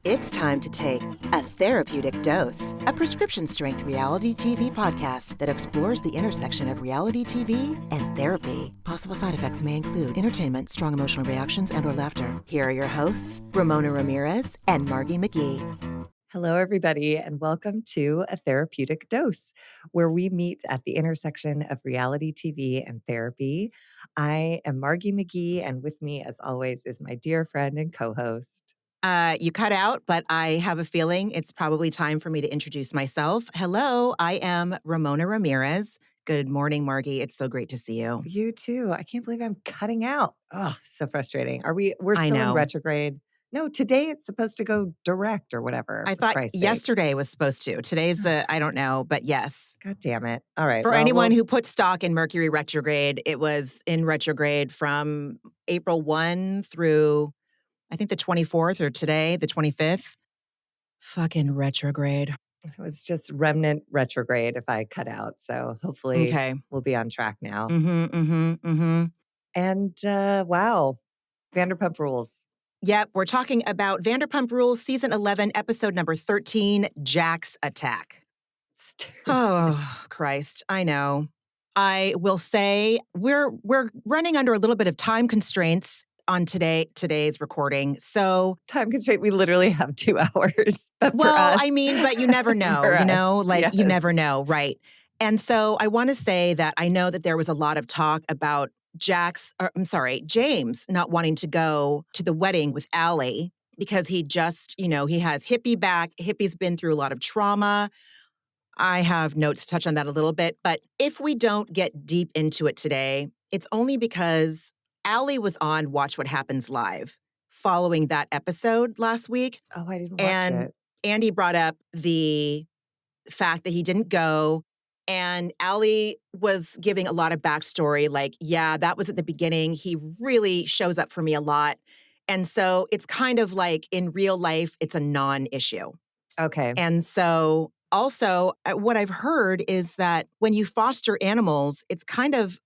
It's time to take A Therapeutic Dose, a prescription-strength reality TV podcast that explores the intersection of reality TV and therapy. Possible side effects may include entertainment, strong emotional reactions, and/or laughter. Here are your hosts, Ramona Ramirez and Margie McGee. Hello, everybody, and welcome to A Therapeutic Dose, where we meet at the intersection of reality TV and therapy. I am Margie McGee, and with me, as always, is my dear friend and co-host. You cut out, but I have a feeling it's probably time for me to introduce myself. Hello, I am Ramona Ramirez. Good morning, Margie. It's so great to see you. You too. I can't believe I'm cutting out. Oh, so frustrating. We're I still in know. retrograde. No, today it's supposed to go direct or whatever. I for thought Christ's sake. yesterday was supposed to. Today's I don't know, but yes. God damn it. All right. For anyone who put stock in Mercury retrograde, it was in retrograde from April 1 through, I think, the 24th, or today, the 25th. Fucking retrograde. It was just remnant retrograde if I cut out. So hopefully we'll be on track now. And wow, Vanderpump Rules. Yep, we're talking about Vanderpump Rules, Season 11, Episode number 13, Jack's Attack. Oh, Christ, I know. I will say we're running under a little bit of time constraints on today's recording. So time constraint, we literally have 2 hours. But well, for us, I mean, but you never know, you know, like yes. You never know, right? And so I want to say that I know that there was a lot of talk about James not wanting to go to the wedding with Allie because he just, he has Hippie back. Hippie's been through a lot of trauma. I have notes to touch on that a little bit, but if we don't get deep into it today, it's only because Allie was on Watch What Happens Live following that episode last week. Oh, I didn't watch it. Andy brought up the fact that he didn't go, and Allie was giving a lot of backstory, like, yeah, that was at the beginning. He really shows up for me a lot. And so it's kind of like in real life, it's a non-issue. Okay. And so also, what I've heard is that when you foster animals, it's kind of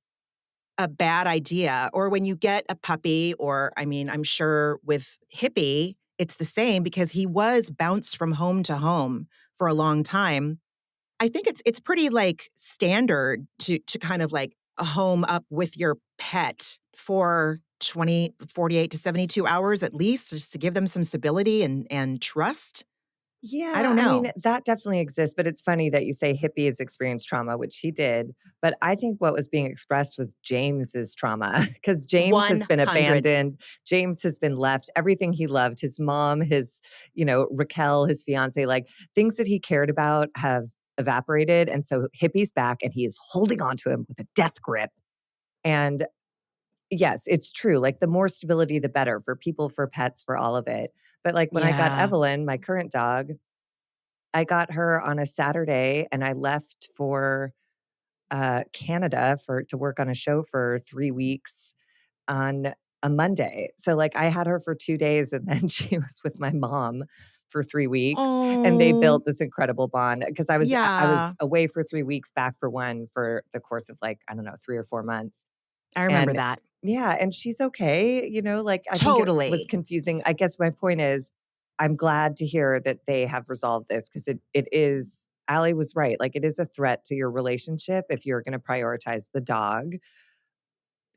a bad idea. Or when you get a puppy, or I mean, I'm sure with Hippie, it's the same because he was bounced from home to home for a long time. I think it's pretty like standard to kind of like a home up with your pet for 48 to 72 hours at least, just to give them some stability and trust. Yeah, I don't know. I mean, that definitely exists, but it's funny that you say Hippie has experienced trauma, which he did. But I think what was being expressed was James's trauma, because James has been 100. abandoned. James has been left. Everything he loved, his mom, his, Raquel, his fiance, like things that he cared about have evaporated. And so Hippie's back and he is holding on to him with a death grip. And yes, it's true. Like the more stability, the better for people, for pets, for all of it. But like when I got Evelyn, my current dog, I got her on a Saturday and I left for Canada to work on a show for 3 weeks on a Monday. So like I had her for 2 days and then she was with my mom for 3 weeks. And they built this incredible bond because I was away for 3 weeks, back for one for the course of like, I don't know, 3 or 4 months. I remember that. Yeah. And she's okay. Like I Totally. think it was confusing. I guess my point is I'm glad to hear that they have resolved this because it is, Allie was right. Like it is a threat to your relationship if you're going to prioritize the dog.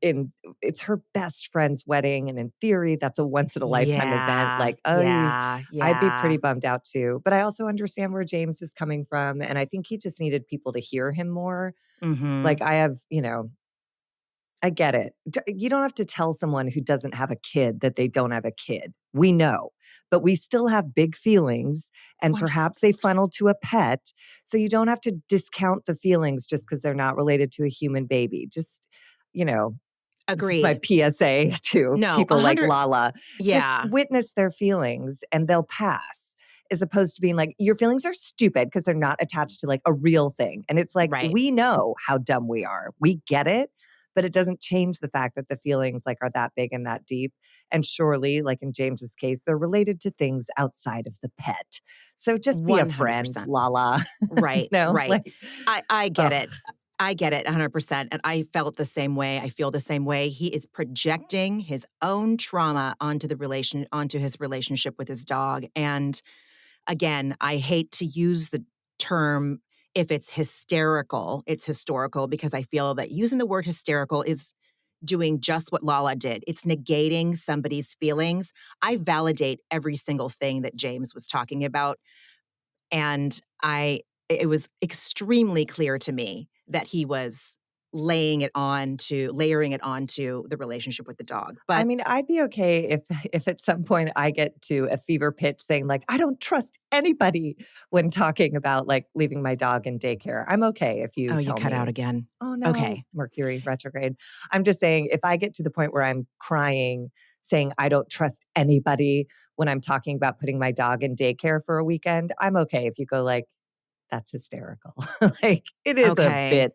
It's her best friend's wedding. And in theory, that's a once in a lifetime event. Like, I'd be pretty bummed out too. But I also understand where James is coming from. And I think he just needed people to hear him more. Mm-hmm. Like I have, I get it. You don't have to tell someone who doesn't have a kid that they don't have a kid. We know, but we still have big feelings and perhaps they funnel to a pet. So you don't have to discount the feelings just because they're not related to a human baby. Just, Agreed. This is my PSA to people like Lala. Yeah. Just witness their feelings and they'll pass. As opposed to being like, your feelings are stupid because they're not attached to like a real thing. And it's like, we know how dumb we are. We get it. But it doesn't change the fact that the feelings like are that big and that deep. And surely, like in James's case, they're related to things outside of the pet. So just be 100%. A friend, Lala. Right, right. Like, I get it. I get it 100%, and I felt the same way. I feel the same way. He is projecting his own trauma onto his relationship with his dog, and again, I hate to use the term if it's hysterical, it's historical because I feel that using the word hysterical is doing just what Lala did. It's negating somebody's feelings. I validate every single thing that James was talking about. And it was extremely clear to me that he was layering it onto the relationship with the dog. I But mean, I'd be okay if at some point I get to a fever pitch saying like, "I don't trust anybody," when talking about, like, leaving my dog in daycare. I'm okay if you oh, you tell cut out me, again. "Oh, no, Okay. Mercury retrograde." I'm just saying if I get to the point where I'm crying, saying, "I don't trust anybody," when I'm talking about putting my dog in daycare for a weekend, I'm okay if you go like, "That's hysterical." Like, it is a Okay. bit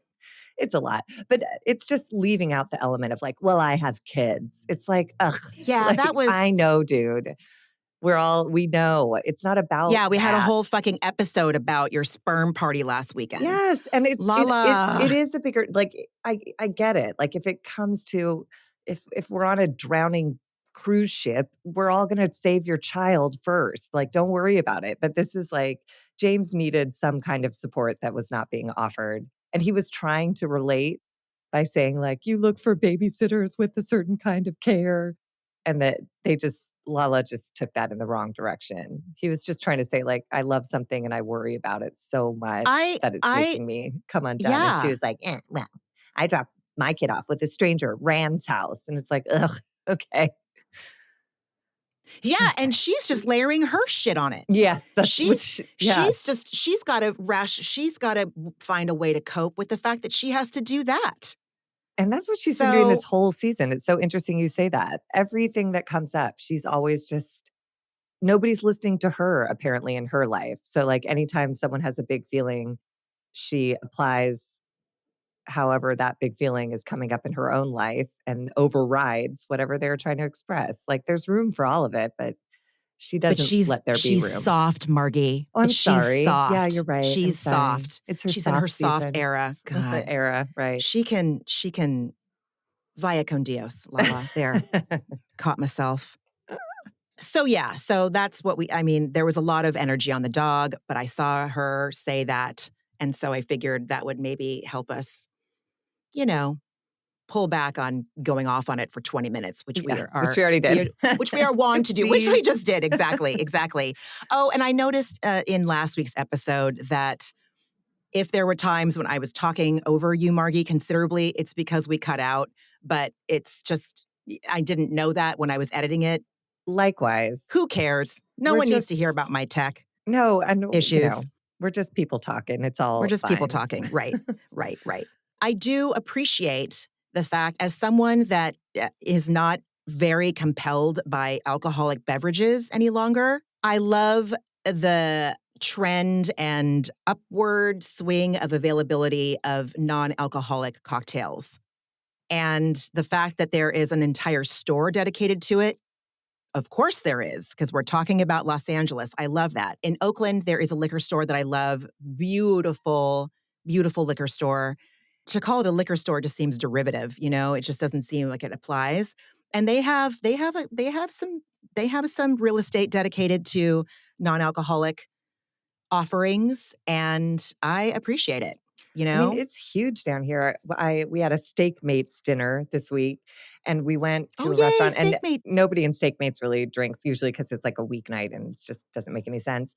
it's a lot, but it's just leaving out the element of like, "Well, I have kids." It's like, ugh, Yeah, like, that I was know, dude. We know. It's not about yeah, we had a that. whole fucking episode about your sperm party last weekend. Yes, and it Lala. is a bigger like, I get it. Like, if it comes to if we're on a drowning cruise ship, we're all gonna save your child first. Like, don't worry about it. But this is like, James needed some kind of support that was not being offered, and he was trying to relate by saying like, "You look for babysitters with a certain kind of care," and that Lala just took that in the wrong direction. He was just trying to say like, "I love something and I worry about it so much I that it's I making me come undone," and she yeah. was like, well, I dropped my kid off with a stranger, Rand's house," and it's like, "Ugh, okay, Yeah, and okay." she's just layering her shit on it. Yes, that's which yes. She's gotta find a way to cope with the fact that she has to do that. And that's what she's been doing this So whole season. It's so interesting you say that. Everything that comes up, she's always just nobody's listening to her apparently in her life. So, like, anytime someone has a big feeling, she applies however that big feeling is coming up in her own life and overrides whatever they're trying to express. Like, there's room for all of it, but she but doesn't let there be she's room. soft, Margie. Oh, I'm She's sorry. Yeah, you're soft. right. I'm She's sorry. soft. It's her She's in her soft soft season. era. The God. era, right. She can via con Dios, Lala. There. Caught myself. So yeah, so that's what I mean, there was a lot of energy on the dog, but I saw her say that. And so I figured that would maybe help us, you know, pull back on going off on it for 20 minutes, which Yeah, which we already we did. are which we are wont to do, which we Oopsies. just did. Exactly, exactly. Oh, and I noticed in last week's episode that if there were times when I was talking over you, Margie, considerably, it's because we cut out, but it's just I didn't know that when I was editing it. Likewise. Who cares? No We're one needs to hear about just my tech no, and, issues. we're just people talking. It's We're all just people fine. talking. Right, right, right. I do appreciate the fact, as someone that is not very compelled by alcoholic beverages any longer, I love the trend and upward swing of availability of non alcoholic cocktails. And the fact that there is an entire store dedicated to it. Of course there is, because we're talking about Los Angeles. I love that. In Oakland, there is a liquor store that I love. Beautiful, beautiful liquor store. To call it a liquor store just seems derivative, it just doesn't seem like it applies. And they have some real estate dedicated to non-alcoholic offerings, and I appreciate it, you I mean, know? it's huge down here. We had a steak mates dinner this week, and we went to Oh, a yay, restaurant, and steak mate. nobody in steak mates really drinks usually because it's like a weeknight and it just doesn't make any sense.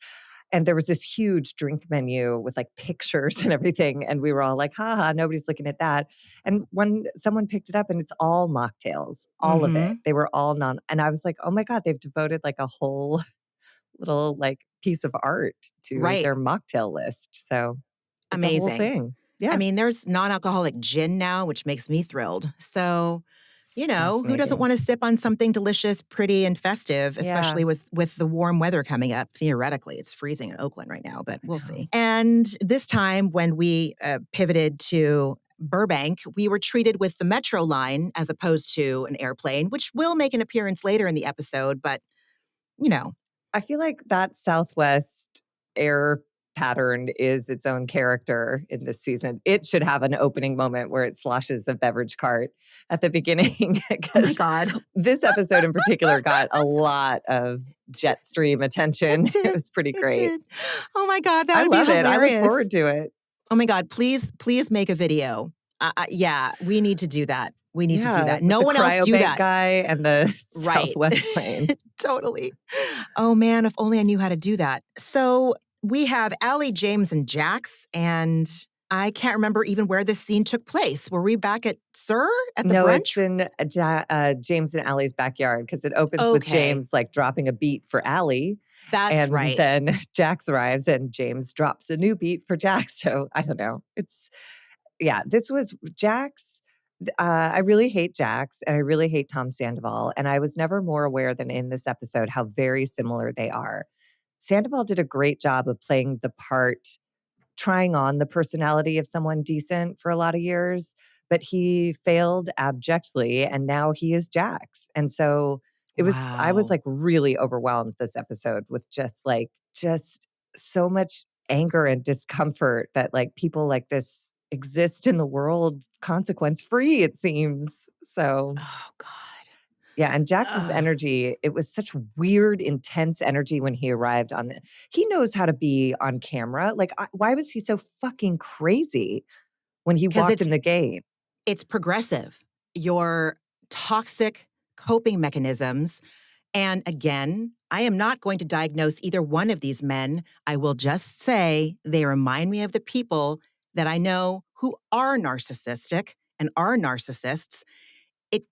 And there was this huge drink menu with like pictures and everything, and we were all like, "Ha ha!" Nobody's looking at that. And when someone picked it up, and it's all mocktails, all of it. Mhm. They were all non. And I was like, "Oh my god!" They've devoted like a whole little like piece of art to Right. their mocktail list. So it's a whole Amazing. thing. I Yeah. mean, there's non-alcoholic gin now, which makes me thrilled. So, It's who doesn't fascinating. want to sip on something delicious, pretty, and festive, Yeah. especially with the warm weather coming up? Theoretically, it's freezing in Oakland right now, but I we'll know. see. And this time, when we pivoted to Burbank, we were treated with the metro line as opposed to an airplane, which will make an appearance later in the episode. But you know, I feel like that Southwest air pattern is its own character in this season. It should have an opening moment where it sloshes a beverage cart at the beginning Oh my because God. this episode in particular got a lot of jet stream It attention. It did. was pretty It great. did. Oh my God, that I would be love it. I look hilarious. forward to it. Oh my God, please make a video. Yeah, we need to do that. We need to do Yeah, that. with No the one else do cryobank that. guy and the Right. Southwest plane. Totally. Oh man, if only I knew how to do that. So we have Allie, James, and Jax, and I can't remember even where this scene took place. Were we back at Sir at the No, it's brunch? in James and Allie's backyard because it opens with Okay, James like dropping a beat for Allie, that's and right. then Jax arrives and James drops a new beat for Jax. So I don't know. This was Jax. I really hate Jax and I really hate Tom Sandoval. And I was never more aware than in this episode how very similar they are. Sandoval did a great job of playing the part, trying on the personality of someone decent for a lot of years, but he failed abjectly and now he is Jax. And so I was Wow. like really overwhelmed this episode with just so much anger and discomfort that like people like this exist in the world consequence free, it seems. So Oh God. yeah, and Jax's Ugh. energy, it was such weird, intense energy when he arrived he knows how to be on camera. Like, why was he so fucking crazy when he Because walked in the gate? it's progressive. Your toxic coping mechanisms. And again, I am not going to diagnose either one of these men. I will just say they remind me of the people that I know who are narcissistic and are narcissists. It,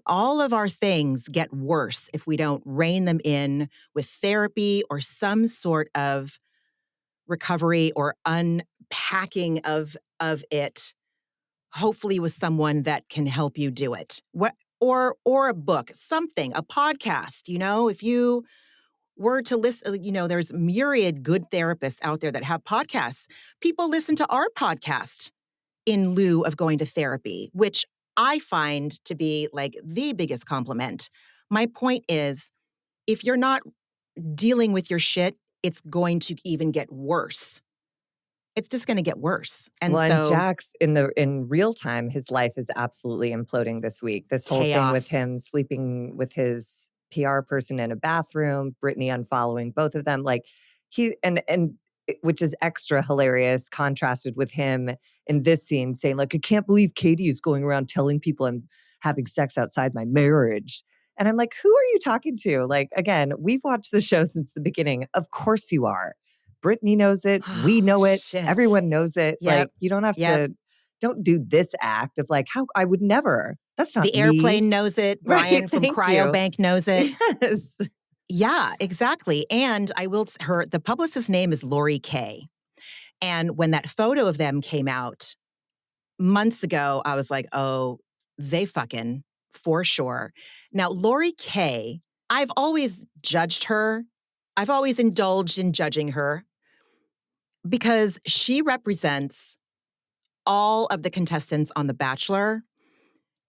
all of our things get worse if we don't rein them in with therapy or some sort of recovery or unpacking of it, hopefully with someone that can help you do it. Or a book, something, a podcast, if you were to listen, there's myriad good therapists out there that have podcasts. People listen to our podcast in lieu of going to therapy, which I find to be like the biggest compliment. My point is, if you're not dealing with your shit, it's going to even get worse. It's just going to get worse. And Well, and so Jax in real time, his life is absolutely imploding this week. This whole thing with chaos. him sleeping with his PR person in a bathroom, Brittany unfollowing both of them, like which is extra hilarious, contrasted with him in this scene saying, like, I can't believe Katie is going around telling people I'm having sex outside my marriage. And I'm like, who are you talking to? Like, again, we've watched the show since the beginning. Of course you are. Brittany knows it. We Oh, know it. shit. Everyone knows it. Yep. Like, you don't have Yep. to, don't do this act of like, how I would never. That's not The me. airplane knows it. Right. Ryan from Thank you. Cryobank knows it. Yes. Yeah, exactly. And the publicist's name is Lori Kay. And when that photo of them came out months ago, I was like, oh, they fucking for sure. Now, Lori Kay, I've always judged her. I've always indulged in judging her because she represents all of the contestants on The Bachelor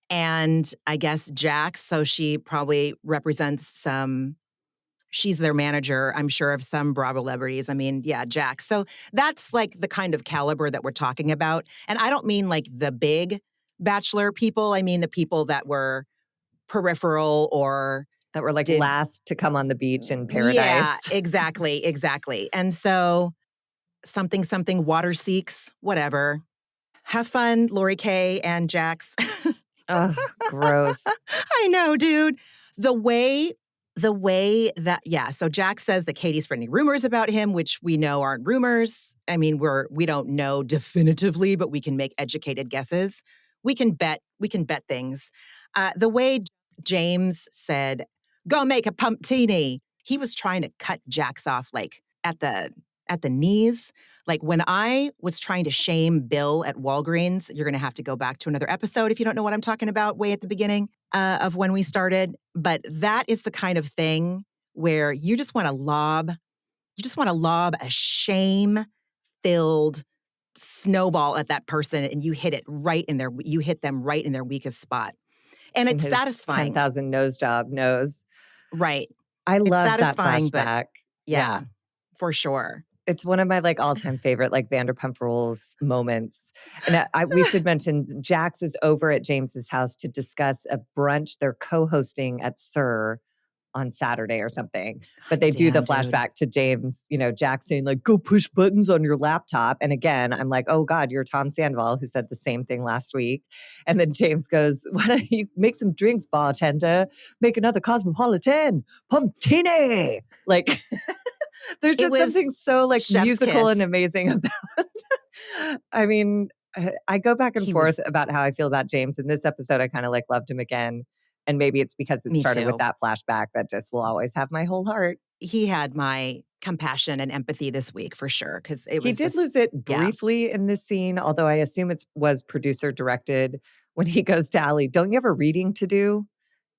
and I guess Jax. So she probably represents she's their manager, I'm sure, of some Bravo celebrities. I mean, yeah, Jax. So that's like the kind of caliber that we're talking about. And I don't mean like the big Bachelor people. I mean the people that were peripheral or That were like did. last to come on the beach in Yeah, paradise. exactly, exactly. And so something water seeks, whatever. Have fun, Lori Kay and Jax. Ugh, gross. I know, dude. The way so Jack says that Katie's spreading rumors about him, which we know aren't rumors. I mean, we don't know definitively, but we can make educated guesses. We can bet things. The way James said, "Go make a pumptini," he was trying to cut Jax off like at the knees. Like when I was trying to shame Bill at Walgreens, you're going to have to go back to another episode if you don't know what I'm talking about way at the beginning of when we started. But that is the kind of thing where you just want to lob a shame-filled snowball at that person and you hit them right in their weakest spot. And In it's his satisfying. 10,000 nose job nose. Right. I It's loved that satisfying, but flashback. yeah, Yeah. for sure. It's one of my like all-time favorite like Vanderpump Rules moments. And we should mention Jax is over at James's house to discuss a brunch they're co-hosting at Sir on Saturday or something. But they do the Damn, dude. flashback to James, Jack saying like, go push buttons on your laptop. And again, I'm like, oh God, you're Tom Sandoval who said the same thing last week. And then James goes, why don't you make some drinks, bartender? Make another Cosmopolitan, Pumptini. Like there's It just was something so like chef's musical and kiss. amazing about I mean, I go back and He forth was about how I feel about James. In this episode, I kind of like loved him again. And maybe it's because it me started with too. that flashback that just will always have my whole heart. He had my compassion and empathy this week for sure, because it He was did just lose it yeah. briefly in this scene, although I assume it was producer directed when he goes to Allie, don't you have a reading to do?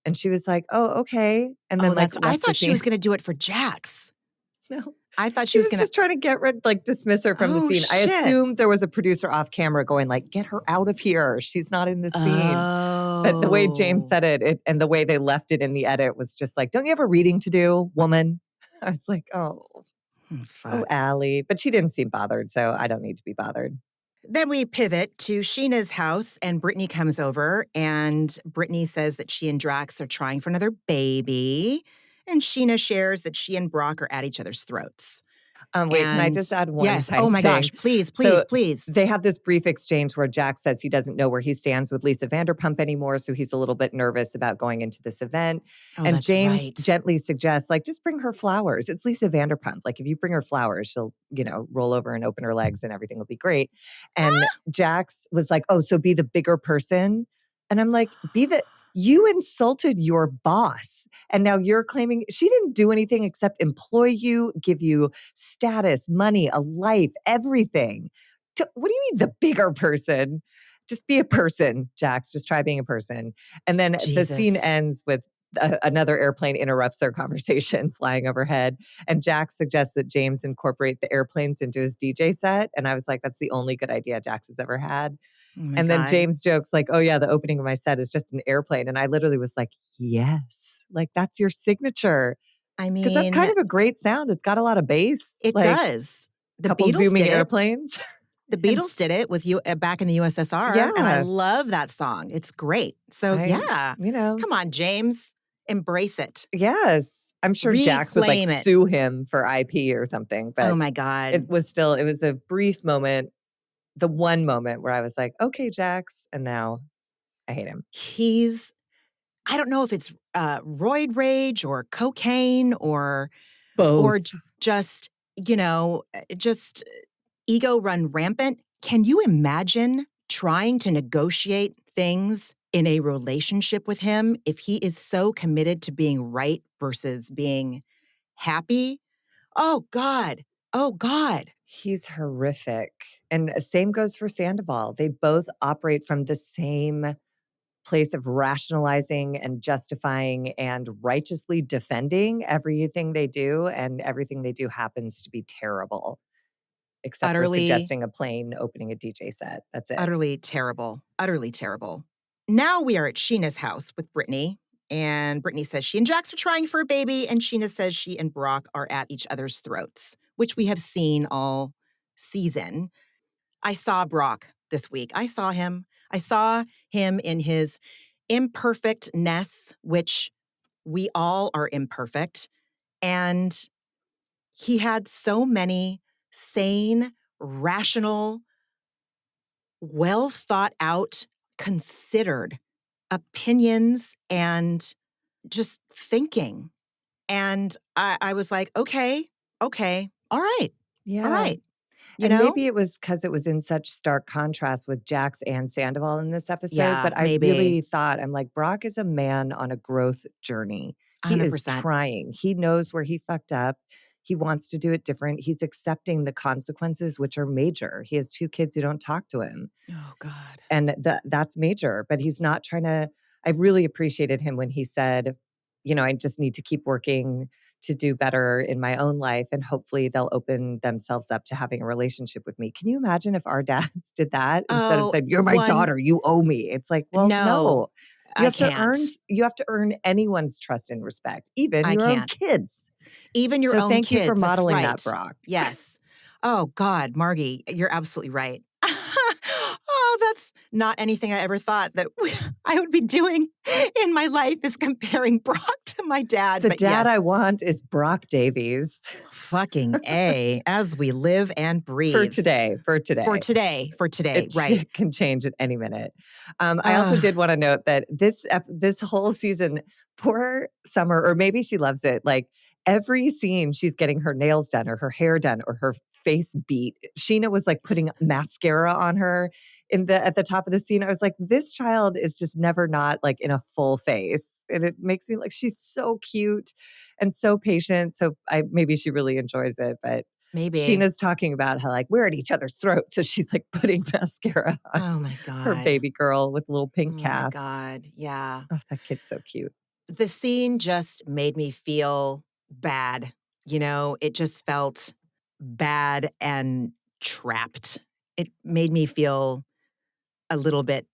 And she was like, oh, okay. And Oh, then like that's I left the thought she scene. was gonna do it for Jax. No. I thought she He was was gonna just trying to get rid, like dismiss her from the oh, scene. I shit. assumed there was a producer off camera going like, get her out of here. She's not in this scene. But the way James Oh. said it and the way they left it in the edit was just like, don't you have a reading to do, woman? I was like, oh, Fuck. Allie. But she didn't seem bothered, so I don't need to be bothered. Then we pivot to Sheena's house, and Brittany comes over, and Brittany says that she and Drax are trying for another baby, and Sheena shares that she and Brock are at each other's throats. Wait, can I And just add one yes, tiny oh my thing? gosh, please, please, So please. they have this brief exchange where Jack says he doesn't know where he stands with Lisa Vanderpump anymore, so he's a little bit nervous about going into this event. Oh, And that's James right. gently suggests, like, just bring her flowers. It's Lisa Vanderpump. Like, if you bring her flowers, she'll, roll over and open her legs and everything will be great. And Jax was like, oh, so be the bigger person. And I'm like, you insulted your boss. And now you're claiming she didn't do anything except employ you, give you status, money, a life, everything. What do you mean the bigger person? Just be a person, Jax. Just try being a person. And then the scene Jesus. ends with another airplane interrupts their conversation flying overhead. And Jax suggests that James incorporate the airplanes into his DJ set. And I was like, that's the only good idea Jax has ever had. Oh my And then God. James jokes like, oh yeah, the opening of my set is just an airplane. And I literally was like, yes, like that's your signature. I Because that's kind mean, of a great sound. It's got a lot of bass, it like does. The couple Beatles zooming did it. airplanes. The And Beatles did it with you back in the USSR, and I yeah, love that song. It's great. So I, yeah, you know, come on, James, embrace it, yes. I'm sure Jax would like reclaim it. sue him for IP or something, Oh but my God, it was a brief moment, the one moment where I was like, okay, Jax. And now I hate him. I don't know if it's roid rage or cocaine or Both. just just ego run rampant. Can you imagine trying to negotiate things in a relationship with him if he is so committed to being right versus being happy? Oh God. Oh God. He's horrific. And same goes for Sandoval. They both operate from the same place of rationalizing and justifying and righteously defending everything they do. And everything they do happens to be terrible, except for Utterly, suggesting a plane opening a DJ set. That's it. utterly terrible. Utterly terrible. Now we are at Sheena's house with Brittany. And Brittany says she and Jax are trying for a baby. And Sheena says she and Brock are at each other's throats, which we have seen all season. I saw Brock this week. I saw him. I saw him in his imperfectness, which we all are imperfect. And he had so many sane, rational, well thought out, considered opinions and just thinking. And I was like, okay, all right, all Yeah. right. You And know? maybe it was because it was in such stark contrast with Jax and Sandoval in this episode. Yeah, But I maybe really thought, I'm like, Brock is a man on a growth journey. He is 100%. trying. He knows where he fucked up. He wants to do it different. He's accepting the consequences, which are major. He has two kids who don't talk to him. Oh, God. And that's major. But he's not trying to. I really appreciated him when he said, I just need to keep working to do better in my own life. And hopefully they'll open themselves up to having a relationship with me. Can you imagine if our dads did that instead of Oh, saying, you're my daughter, you owe me? It's like, well, no, no. You I have to earn can't. you have to earn anyone's trust and respect, even I your own can't. kids. Even your So own thank you for kids. That's modeling that, right. Brock. Yes. Oh, God, Margie, you're absolutely right. Oh, that's not anything I ever thought that I would be doing in my life is comparing Brock to my dad, The but dad yes, I want is Brock Davies. fucking A, as we live and For breathe. today, for today. For today, right. It can change at any minute. I also Ugh, did wanna note that this whole season, poor Summer, or maybe she loves it, like, every scene she's getting her nails done or her hair done or her face beat. Sheena was, like, putting mascara on her at the top of the scene. I was like, "This child is just never not, like, in a full face," and it makes me like, she's so cute and so patient, so maybe she really enjoys it, but maybe. Sheena's talking about how, like, we're at each other's throats, so she's, like, putting mascara on Oh my her God. baby girl with a little Oh pink my cast. God. Yeah. Oh, that kid's so cute. The scene just made me feel bad. It just felt bad and trapped. It made me feel a little bit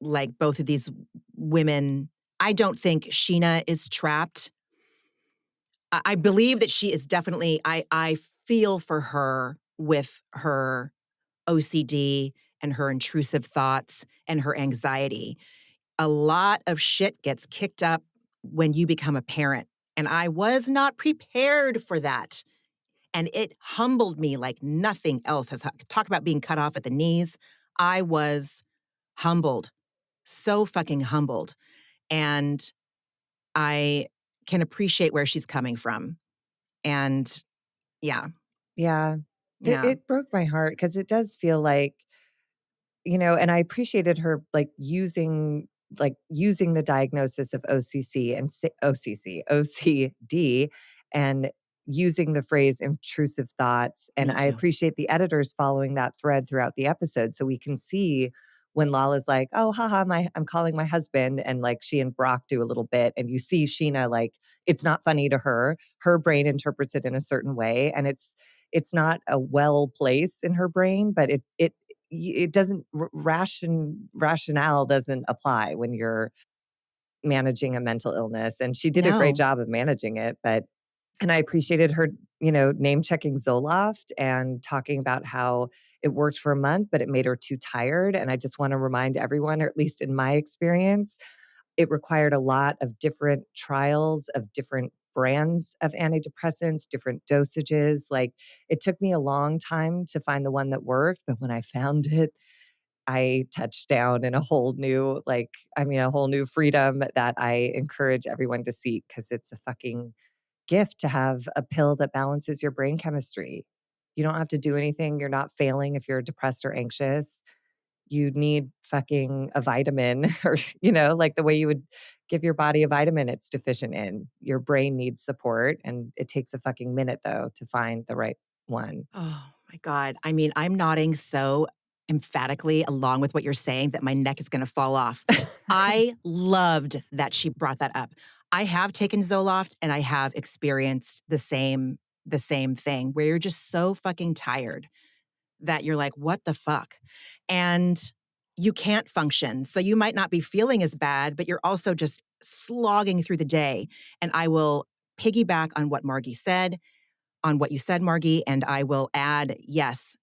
like both of these women. I don't think Sheena is trapped. I believe that she is definitely, I feel for her with her OCD and her intrusive thoughts and her anxiety. A lot of shit gets kicked up when you become a parent. And I was not prepared for that. And it humbled me like nothing else has. Talk about being cut off at the knees. I was humbled, so fucking humbled. And I can appreciate where she's coming from. And yeah, Yeah. yeah, It broke my heart because it does feel like, and I appreciated her, using the diagnosis of OCC and OCD, and using the phrase intrusive thoughts, and me I too. appreciate the editors following that thread throughout the episode so we can see when Lala's like, "Oh, haha, I'm calling my husband," and, like, she and Brock do a little bit, and you see Sheena, like, it's not funny to her. Her brain interprets it in a certain way, and it's not a well place in her brain, but it doesn't rationale doesn't apply when you're managing a mental illness, and she did a great No. job of managing it, and I appreciated her, name checking Zoloft and talking about how it worked for a month, but it made her too tired, and I just wanna remind everyone, or at least in my experience, it required a lot of different trials of different brands of antidepressants, different dosages, like, it took me a long time to find the one that worked, but when I found it, I touched down in a whole new, a whole new freedom that I encourage everyone to seek because it's a fucking gift to have a pill that balances your brain chemistry. You don't have to do anything. You're not failing if you're depressed or anxious. You need fucking a vitamin or, like the way you would give your body a vitamin it's deficient in. Your brain needs support. And it takes a fucking minute, though, to find the right one. Oh my God. I mean, I'm nodding so emphatically along with what you're saying that my neck is going to fall off. I loved that she brought that up. I have taken Zoloft and I have experienced the same thing where you're just so fucking tired that you're like, what the fuck? And you can't function. So you might not be feeling as bad, but you're also just slogging through the day. And I will piggyback on what you said, Margie, and I will add, yes,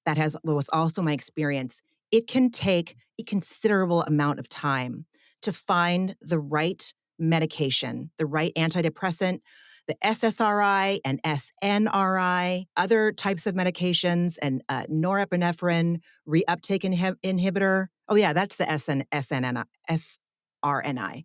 was also my experience. It can take a considerable amount of time to find the right medication, the right antidepressant, the SSRI and SNRI, other types of medications, and norepinephrine reuptake inhibitor. Oh yeah, that's the SRNI.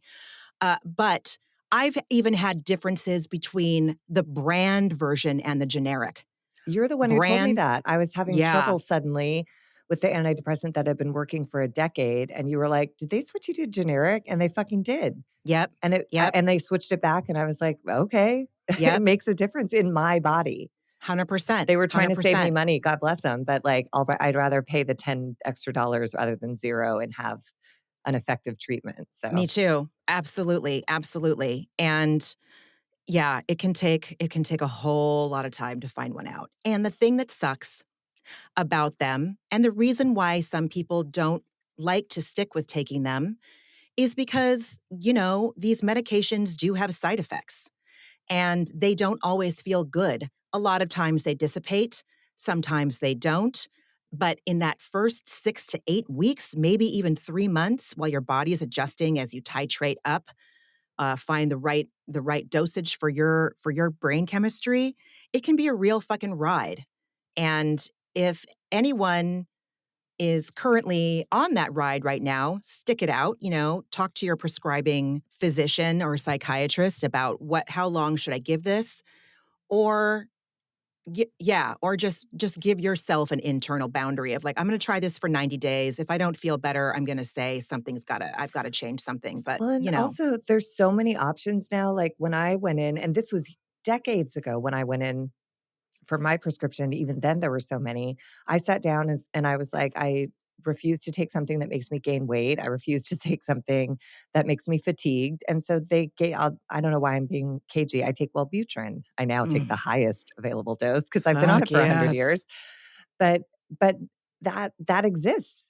But I've even had differences between the brand version and the generic. You're the one who told me Brand that. I was having yeah. trouble suddenly with the antidepressant that had been working for a decade, and you were like, "Did they switch you to generic?" And they fucking did. Yep. Yep. And they switched it back, and I was like, "Okay." It Yep. makes a difference in my body. 100%. They were trying to save me 100%. money, God bless them, but, like, I'd rather pay the 10 extra dollars rather than 0 and have an effective treatment, Me so too. Absolutely. Absolutely. And yeah, it can take a whole lot of time to find one out. And the thing that sucks about them, and the reason why some people don't like to stick with taking them, is because, these medications do have side effects and they don't always feel good. A lot of times they dissipate. sometimes they don't. But in that first 6 to 8 weeks, maybe even 3 months while your body is adjusting as you titrate up, find the right dosage for your brain chemistry, it can be a real fucking ride. And if anyone is currently on that ride right now, stick it out, talk to your prescribing physician or psychiatrist about how long should I give this? Or yeah, or just give yourself an internal boundary of like, I'm going to try this for 90 days. If I don't feel better, I'm going to say I've got to change something. But, Well, and also there's so many options now. Like when I went in, and this was decades ago when I went in for my prescription, even then there were so many. I sat down and I was like, I refuse to take something that makes me gain weight. I refuse to take something that makes me fatigued. And so they gave, I don't know why I'm being cagey. I take Wellbutrin. I now take the mm, highest available dose because I've been on it fuck for 100 yes. years. But that exists,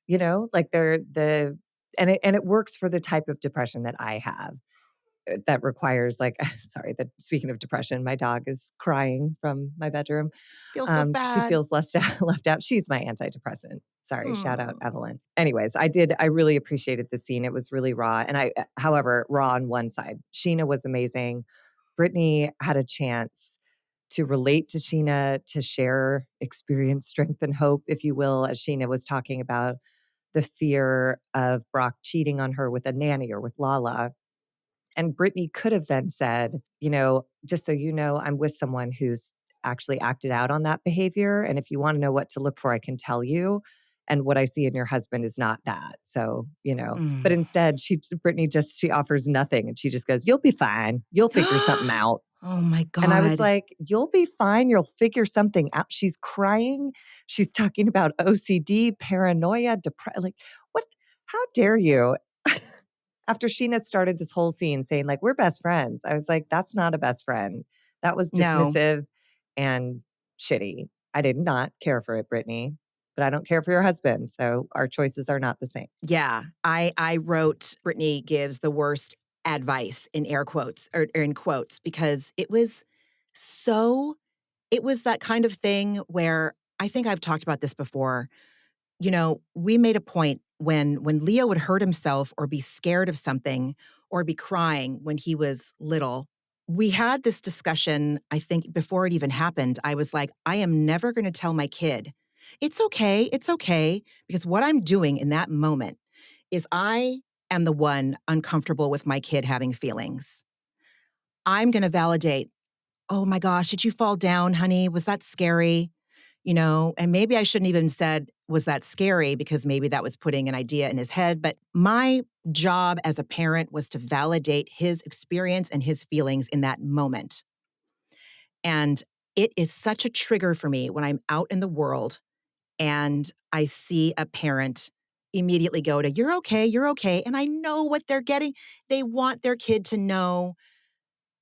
like and it works for the type of depression that I have that requires like sorry, that speaking of depression, my dog is crying from my bedroom. Feel so She bad. feels left out. She's my antidepressant. Sorry, shout out Mm. Evelyn. Anyways, I really appreciated the scene. It was really raw. And however, raw on one side. Sheena was amazing. Brittany had a chance to relate to Sheena, to share experience, strength, and hope, if you will, as Sheena was talking about the fear of Brock cheating on her with a nanny or with Lala. And Brittany could have then said, just so you know, I'm with someone who's actually acted out on that behavior. And if you want to know what to look for, I can tell you. And what I see in your husband is not that. So, but Mm. instead, Brittany she offers nothing and she just goes, you'll be fine. You'll figure something out. Oh my And I was God. like, you'll be fine. You'll figure something out. She's crying. She's talking about OCD, paranoia, depression. Like, what? How dare you? After Sheena started this whole scene saying, like, we're best friends, I was like, that's not a best friend. That was No. dismissive and shitty. I did not care for it, Brittany, but I don't care for your husband. So our choices are not the same. Yeah. I wrote Brittany gives the worst advice in air quotes or in quotes because so it was that kind of thing where I think I've talked about this before. We made a point when Leo would hurt himself or be scared of something or be crying when he was little. We had this discussion, I think, before it even happened. I was like, I am never going to tell my kid, it's okay, because what I'm doing in that moment is I am the one uncomfortable with my kid having feelings. I'm going to validate, oh my gosh, did you fall down, honey? Was that scary? And maybe I shouldn't even said, was that scary? Because maybe that was putting an idea in his head. But my job as a parent was to validate his experience and his feelings in that moment. And it is such a trigger for me when I'm out in the world and I see a parent immediately go to, you're okay, you're okay. And I know what they're getting. They want their kid to know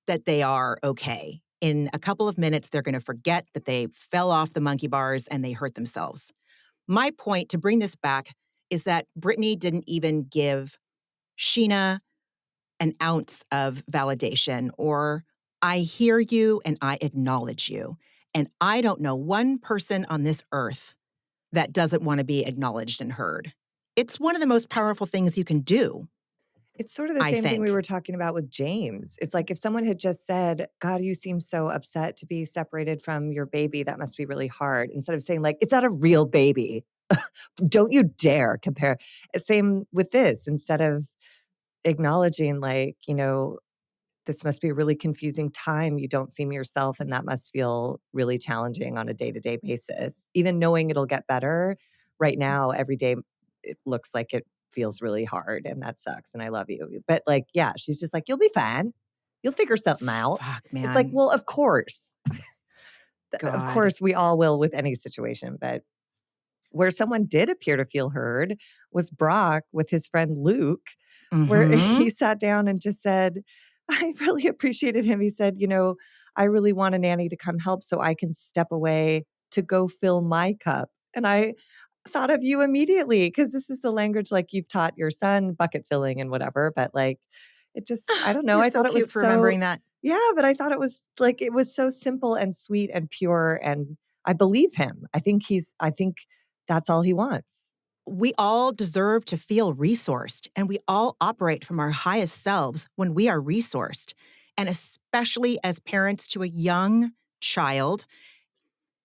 that they are okay. In a couple of minutes, they're going to forget that they fell off the monkey bars and they hurt themselves. My point to bring this back is that Brittany didn't even give Sheena an ounce of validation or I hear you and I acknowledge you. And I don't know one person on this earth that doesn't want to be acknowledged and heard. It's one of the most powerful things you can do, It's sort of the I same thing we think. were talking about with James. It's like if someone had just said, God, you seem so upset to be separated from your baby. That must be really hard. Instead of saying, like, it's not a real baby. Don't you dare compare. Same with this. Instead of acknowledging, like, this must be a really confusing time. You don't seem yourself, and that must feel really challenging on a day-to-day basis. Even knowing it'll get better, right now, every day, it looks like it feels really hard, and that sucks, and I love you. But, like, yeah, she's just like, "You'll be fine. You'll figure something out." Fuck, It's like, man. well, of course. Of God. course, we all will with any situation, but where someone did appear to feel heard was Brock with his friend Luke, where Mm-hmm. he sat down and just said, I really appreciated him. He said, I really want a nanny to come help so I can step away to go fill my cup. And I thought of you immediately because this is the language like you've taught your son bucket filling and whatever. But like, it just, I don't know. You're I so thought it cute was for so, remembering that. yeah, but I thought it was like, it was so simple and sweet and pure. And I believe him. I think that's all he wants. We all deserve to feel resourced, and we all operate from our highest selves when we are resourced. And especially as parents to a young child,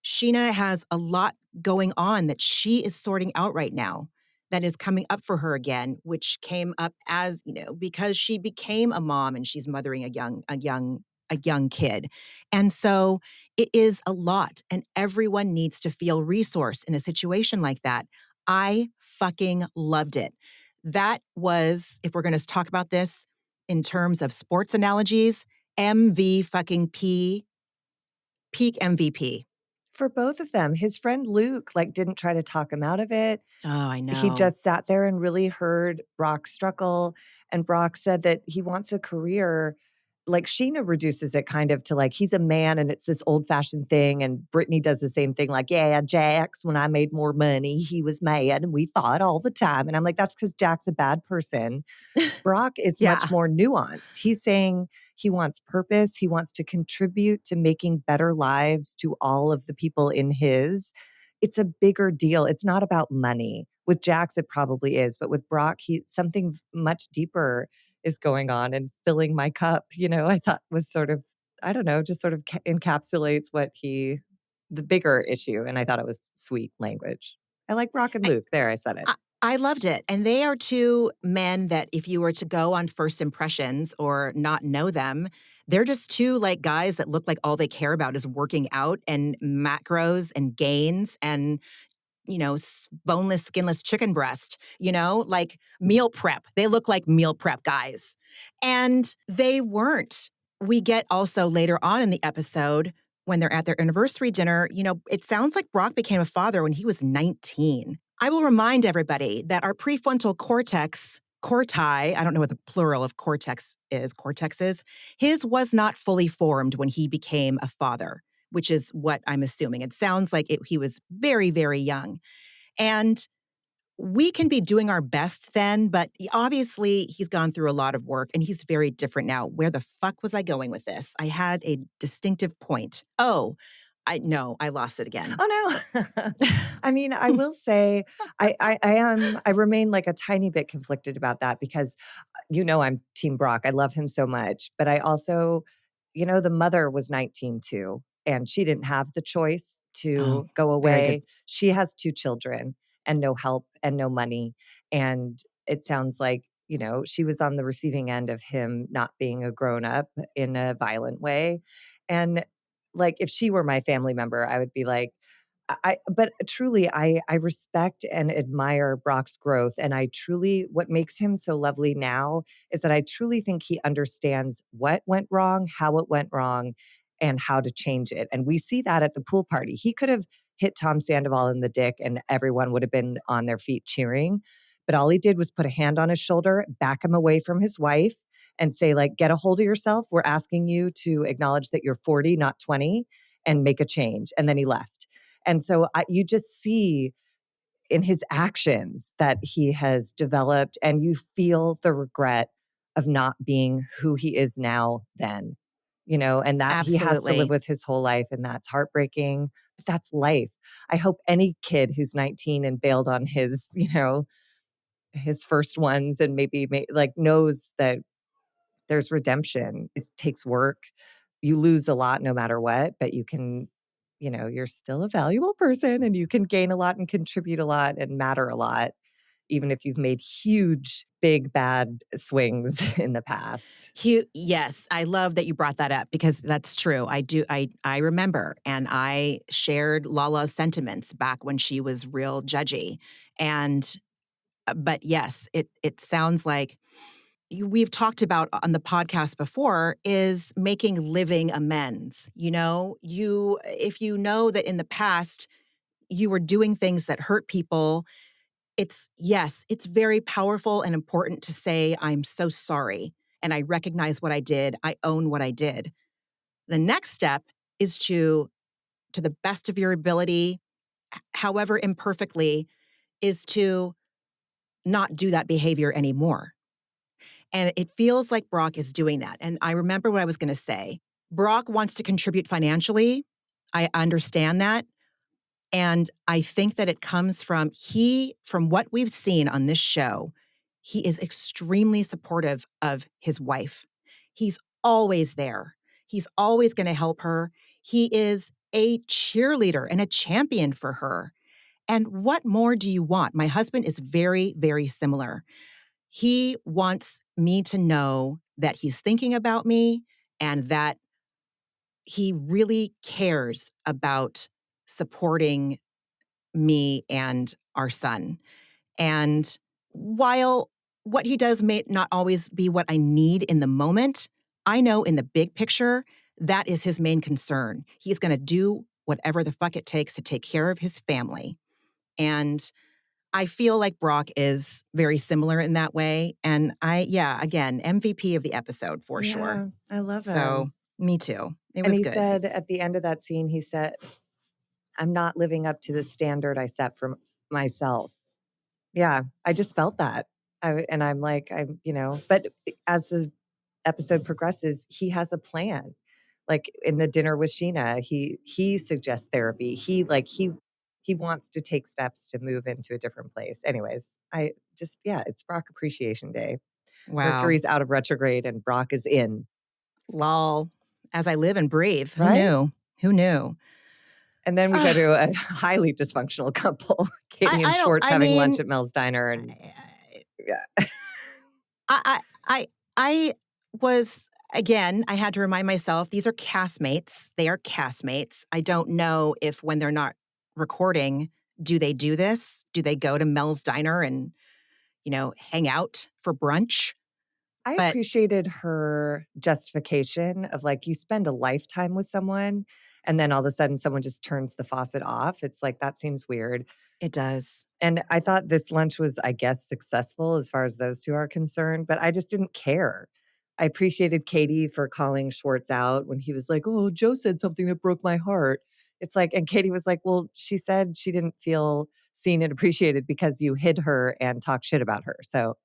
Sheena has a lot going on that she is sorting out right now that is coming up for her again, which came up as, because she became a mom and she's mothering a young kid. And so it is a lot, and everyone needs to feel resourced in a situation like that. I fucking loved it. That was, if we're going to talk about this in terms of sports analogies, MV fucking P, peak MVP. For both of them, his friend Luke, like, didn't try to talk him out of it. Oh, I He know. just sat there and really heard Brock struggle, and Brock said that he wants a career. Like, Sheena reduces it kind of to, like, he's a man and it's this old-fashioned thing, and Brittany does the same thing, like, "Yeah, Jax, when I made more money, he was mad and we fought all the time," and I'm like, "That's because Jack's a bad person." Brock is Yeah. much more nuanced. He's saying he wants purpose. He wants to contribute to making better lives to all of the people in his. It's a bigger deal. It's not about money. With Jax, it probably is, but with Brock, something much deeper is going on and filling my cup. I thought was sort of, I don't know, just sort of encapsulates the bigger issue. And I thought it was sweet language. I like Brock and I, Luke. There, I said it. I loved it. And they are two men that if you were to go on first impressions or not know them, they're just two like guys that look like all they care about is working out and macros and gains and boneless, skinless chicken breast, like meal prep. They look like meal prep guys. And they weren't. We get also later on in the episode when they're at their anniversary dinner, it sounds like Brock became a father when he was 19. I will remind everybody that our prefrontal corti, I don't know what the plural of cortex is, his was not fully formed when he became a father, which is what I'm assuming. It sounds like he was very, very young. And we can be doing our best then, but obviously he's gone through a lot of work and he's very different now. Where the fuck was I going with this? I had a distinctive point. Oh, I lost it again. Oh, no. I mean, I will say I remain, like, a tiny bit conflicted about that because, I'm team Brock. I love him so much, but I also, the mother was 19 too, and she didn't have the choice Oh, to go very good. away. She has 2 children and no help and no money, and it sounds like, she was on the receiving end of him not being a grown up in a violent way, and, like, if she were my family member, I would be like, but truly, I respect and admire Brock's growth, and what makes him so lovely now is that I truly think he understands what went wrong, how it went wrong, and how to change it, and we see that at the pool party. He could have hit Tom Sandoval in the dick, and everyone would have been on their feet cheering, but all he did was put a hand on his shoulder, back him away from his wife, and say, like, "Get a hold of yourself. We're asking you to acknowledge that you're 40, not 20, and make a change," and then he left. And so you just see in his actions that he has developed, and you feel the regret of not being who he is now then, and that he has to live Absolutely. with his whole life, and that's heartbreaking. But that's life. I hope any kid who's 19 and bailed on his first ones and maybe like knows that there's redemption. It takes work. You lose a lot no matter what, but you're still a valuable person and you can gain a lot and contribute a lot and matter a lot, even if you've made huge, big, bad swings in the past. Yes, I love that you brought that up because that's true. I do. I remember, and I shared Lala's sentiments back when she was real judgy, and but yes, it sounds like we've talked about on the podcast before is making living amends. If you know that in the past you were doing things that hurt people, it's very powerful and important to say, I'm so sorry. And I recognize what I did. I own what I did. The next step is to the best of your ability, however imperfectly, is to not do that behavior anymore. And it feels like Brock is doing that. And I remember what I was going to say. Brock wants to contribute financially. I understand that. And I think that it comes from what we've seen on this show, he is extremely supportive of his wife. He's always there. He's always going to help her. He is a cheerleader and a champion for her. And what more do you want? My husband is very, very similar. He wants me to know that he's thinking about me and that he really cares about supporting me and our son. And while what he does may not always be what I need in the moment, I know in the big picture, that is his main concern. He's going to do whatever the fuck it takes to take care of his family. And I feel like Brock is very similar in that way. And again, MVP of the episode for sure. Yeah, I love So, him. me too. It And was he good. said at the end of that scene, he said, I'm not living up to the standard I set for myself. Yeah, I just felt that. And I'm like, but as the episode progresses, he has a plan. Like in the dinner with Sheena, he suggests therapy. He wants to take steps to move into a different place. Anyways, it's Brock Appreciation Day. Wow. Mercury's out of retrograde and Brock is in. Lol. As I live and breathe. Who Right? knew? Who knew? And then we go to a highly dysfunctional couple, Katie and I don't, Schwartz I having lunch mean, at Mel's Diner. And yeah, I was, again, I had to remind myself, these are castmates. They are castmates. I don't know if when they're not recording, do they do this? Do they go to Mel's Diner and, hang out for brunch? I But appreciated her justification of like, you spend a lifetime with someone and then all of a sudden someone just turns the faucet off. It's like, that seems weird. it does. And I thought this lunch was, I guess, successful as far as those two are concerned, but I just didn't care. I appreciated Katie for calling Schwartz out when he was like, oh, Joe said something that broke my heart. It's like, and Katie was like, well, she said she didn't feel seen and appreciated because you hid her and talked shit about her. So,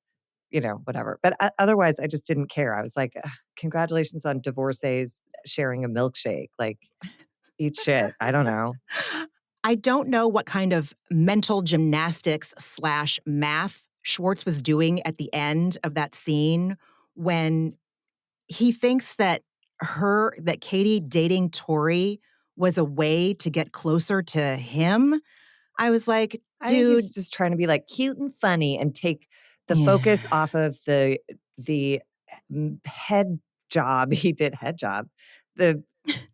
whatever. But otherwise, I just didn't care. I was like, "Ugh, congratulations on divorcees sharing a milkshake. Like, eat shit. I don't know. I don't know what kind of mental gymnastics/math Schwartz was doing at the end of that scene when he thinks that Katie dating Tori was a way to get closer to him. I was like, I think dude, he's just trying to be like cute and funny and take the yeah. focus off of the head job, the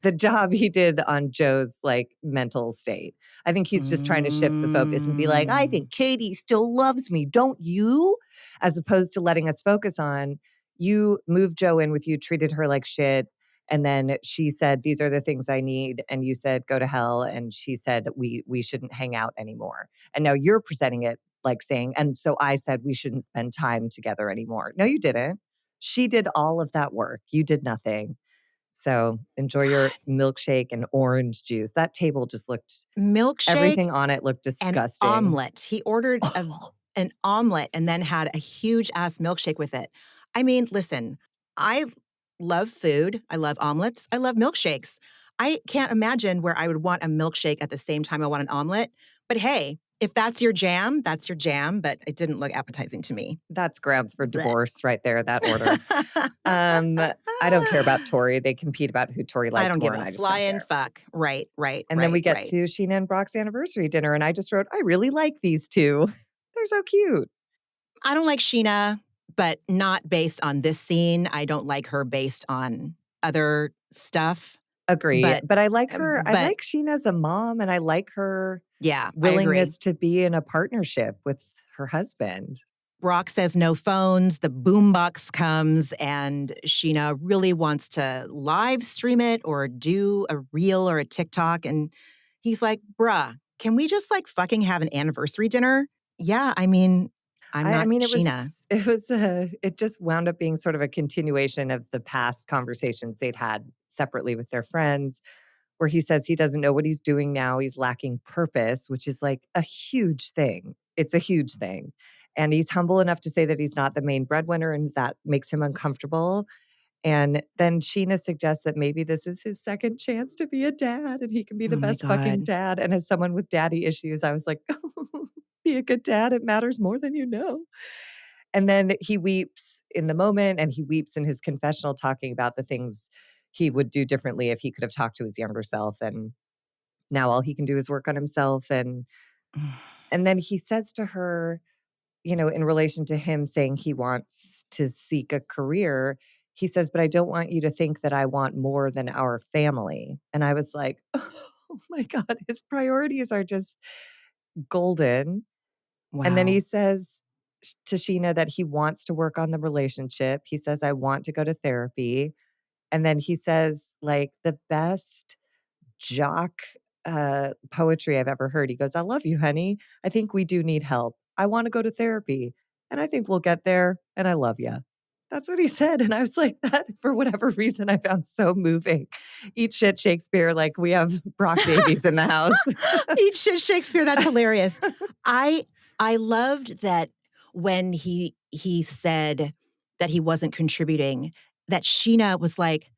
the job he did on Joe's like mental state. I think he's just trying to shift the focus and be like, I Mm. think Katie still loves me, don't you? As opposed to letting us focus on you moved Joe in with you, treated her like shit. And then she said, these are the things I need. And you said, go to hell. And she said, we shouldn't hang out anymore. And now you're presenting it like saying, and so I said, we shouldn't spend time together anymore. No, you didn't. She did all of that work. You did nothing. So enjoy your God. milkshake and orange juice. That table just looked, Milkshake everything on it looked and disgusting. omelet. He ordered an omelet and then had a huge ass milkshake with it. I mean, listen, I love food. I love omelets. I love milkshakes. I can't imagine where I would want a milkshake at the same time I want an omelet. But hey, if that's your jam, that's your jam. But it didn't look appetizing to me. That's grounds for Blech. divorce right there, that order. I don't care about Tori. They compete about who Tori I liked don't more, give and a I just don't flying care. fuck. Right, right, And then we right, get right. to Sheena and Brock's anniversary dinner, and I just wrote, I really like these two. They're so cute. I don't like Sheena, but not based on this scene. I don't like her based on other stuff. Agree. But But I like her. I but like Sheena as a mom, and I like her yeah, I agree. willingness to be in a partnership with her husband. Brock says no phones. The boombox comes, and Sheena really wants to live stream it or do a reel or a TikTok. And he's like, bruh, can we just like fucking have an anniversary dinner? Yeah, I mean, I'm I not mean, Sheena. it just wound up being sort of a continuation of the past conversations they'd had separately with their friends, where he says he doesn't know what he's doing now. He's lacking purpose, which is like a huge thing. It's a huge thing. And he's humble enough to say that he's not the main breadwinner and that makes him uncomfortable. And then Sheena suggests that maybe this is his second chance to be a dad and he can be Oh the my best fucking God. dad. And as someone with daddy issues, I was like, be a good dad. It matters more than you know. And then he weeps in the moment and he weeps in his confessional talking about the things he would do differently if he could have talked to his younger self. And now all he can do is work on himself. And then he says to her, in relation to him saying he wants to seek a career, he says, "But I don't want you to think that I want more than our family." And I was like, "Oh my God, his priorities are just golden." And then he Wow. says to Sheena that he wants to work on the relationship. He says, "I want to go to therapy." And then he says, like, the best jock, poetry I've ever heard. He goes, "I love you, honey. I think we do need help. I wanna go to therapy, and I think we'll get there, and I love you." That's what he said, and I was like, that for whatever reason, I found so moving. Eat shit, Shakespeare, like, we have Brock Davies in the house. Eat shit Shakespeare, that's hilarious. I I loved that when he said that he wasn't contributing, that Sheena was, like,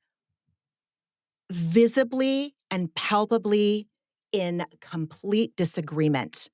visibly and palpably in complete disagreement.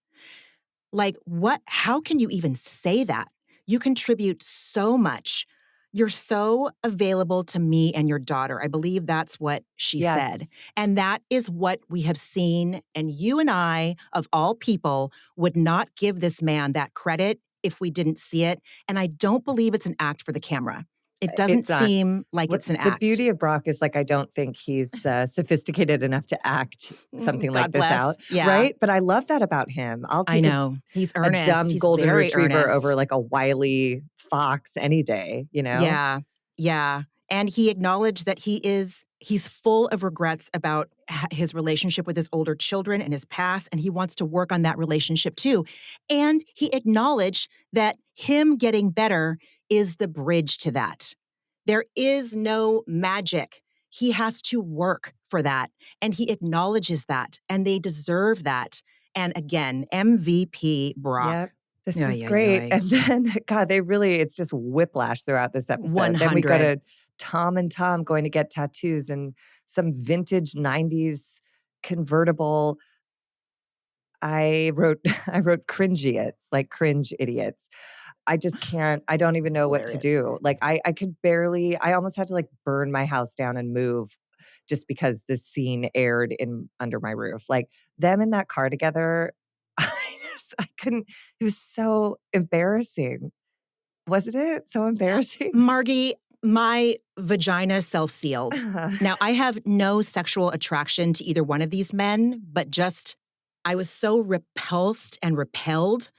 Like, what how can you even say that? You contribute so much. You're so available to me and your daughter. I believe that's what she said. Yes. And that is what we have seen. And you and I, of all people, would not give this man that credit if we didn't see it. And I don't believe it's an act for the camera. It doesn't It's not. seem like What it's an the act. beauty of Brock is, like, I don't think he's, sophisticated enough to act something like God this out, bless. Yeah, right? But I love that about him. I'll I take a know. He's a earnest. dumb He's golden very retriever over, earnest. like, a wily fox any day, you know? Yeah, yeah, and he acknowledged that he's full of regrets about his relationship with his older children and his past, and he wants to work on that relationship too, and he acknowledged that him getting better is the bridge to that. There is no magic. He has to work for that, and he acknowledges that, and they deserve that, and again, MVP Brock. Yep. This Ay, was ay, great, ay. and then, God, it's just whiplash throughout this episode. Then we go 100. to Tom and Tom going to get tattoos and some vintage '90s convertible. I wrote cringeiots, like cringe idiots. I just can't I don't even It's know what to hilarious. do. Like, I could barely I almost had to, like, burn my house down and move just because this scene aired in under my roof. Like, them in that car together, I couldn't it was so embarrassing. Wasn't it? So embarrassing? Margie, my vagina self-sealed. Now, I have no sexual attraction to either one of these men, but just I was so repulsed and repelled,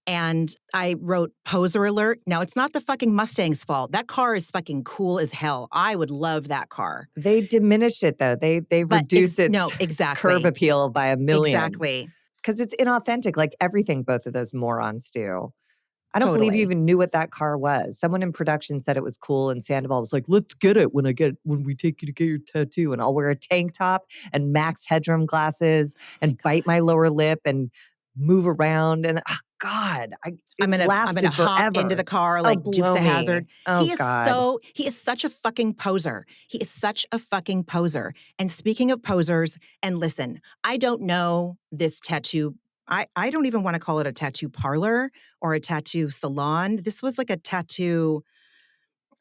and I wrote poser alert. Now, it's not the fucking Mustang's fault. That car is fucking cool as hell. I would love that car. They diminish it, though. They But reduce its no, curb exactly. appeal by a million Exactly. because it's inauthentic, like everything both of those morons do. I don't believe you Totally. even knew what that car was. Someone in production said it was cool, and Sandoval was like, "Let's get it when we take you to get your tattoo, and I'll wear a tank top and max headroom glasses Oh my and god. bite my lower lip and move around." And God, it I'm gonna lasted hop into the forever. car Oh, like Dukes blow of me! Hazzard. Oh God, He is such a fucking poser. He is such a fucking poser. And speaking of posers, and listen, I don't know this tattoo. I don't even want to call it a tattoo parlor or a tattoo salon. This was like a tattoo.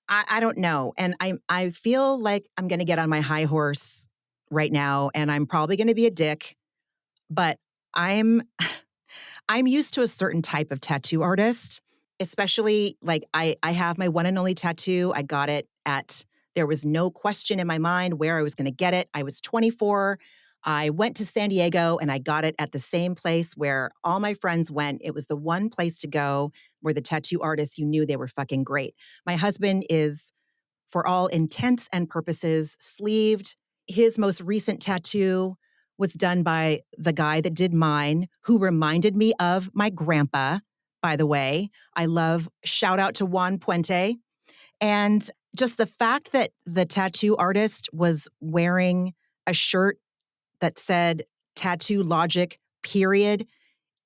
I don't know. And I feel like I'm gonna get on my high horse right now, and I'm probably gonna be a dick, but I'm I'm used to a certain type of tattoo artist, especially like I have my one and only tattoo. I got it at there was no question in my mind where I was going to get it. I was 24. I went to San Diego and I got it at the same place where all my friends went. It was the one place to go where the tattoo artists you knew they were fucking great. My husband is for all intents and purposes, sleeved. His most recent tattoo was done by the guy that did mine, who reminded me of my grandpa, by the way. I love, shout out to Juan Puente. And just the fact that the tattoo artist was wearing a shirt that said tattoo logic, period,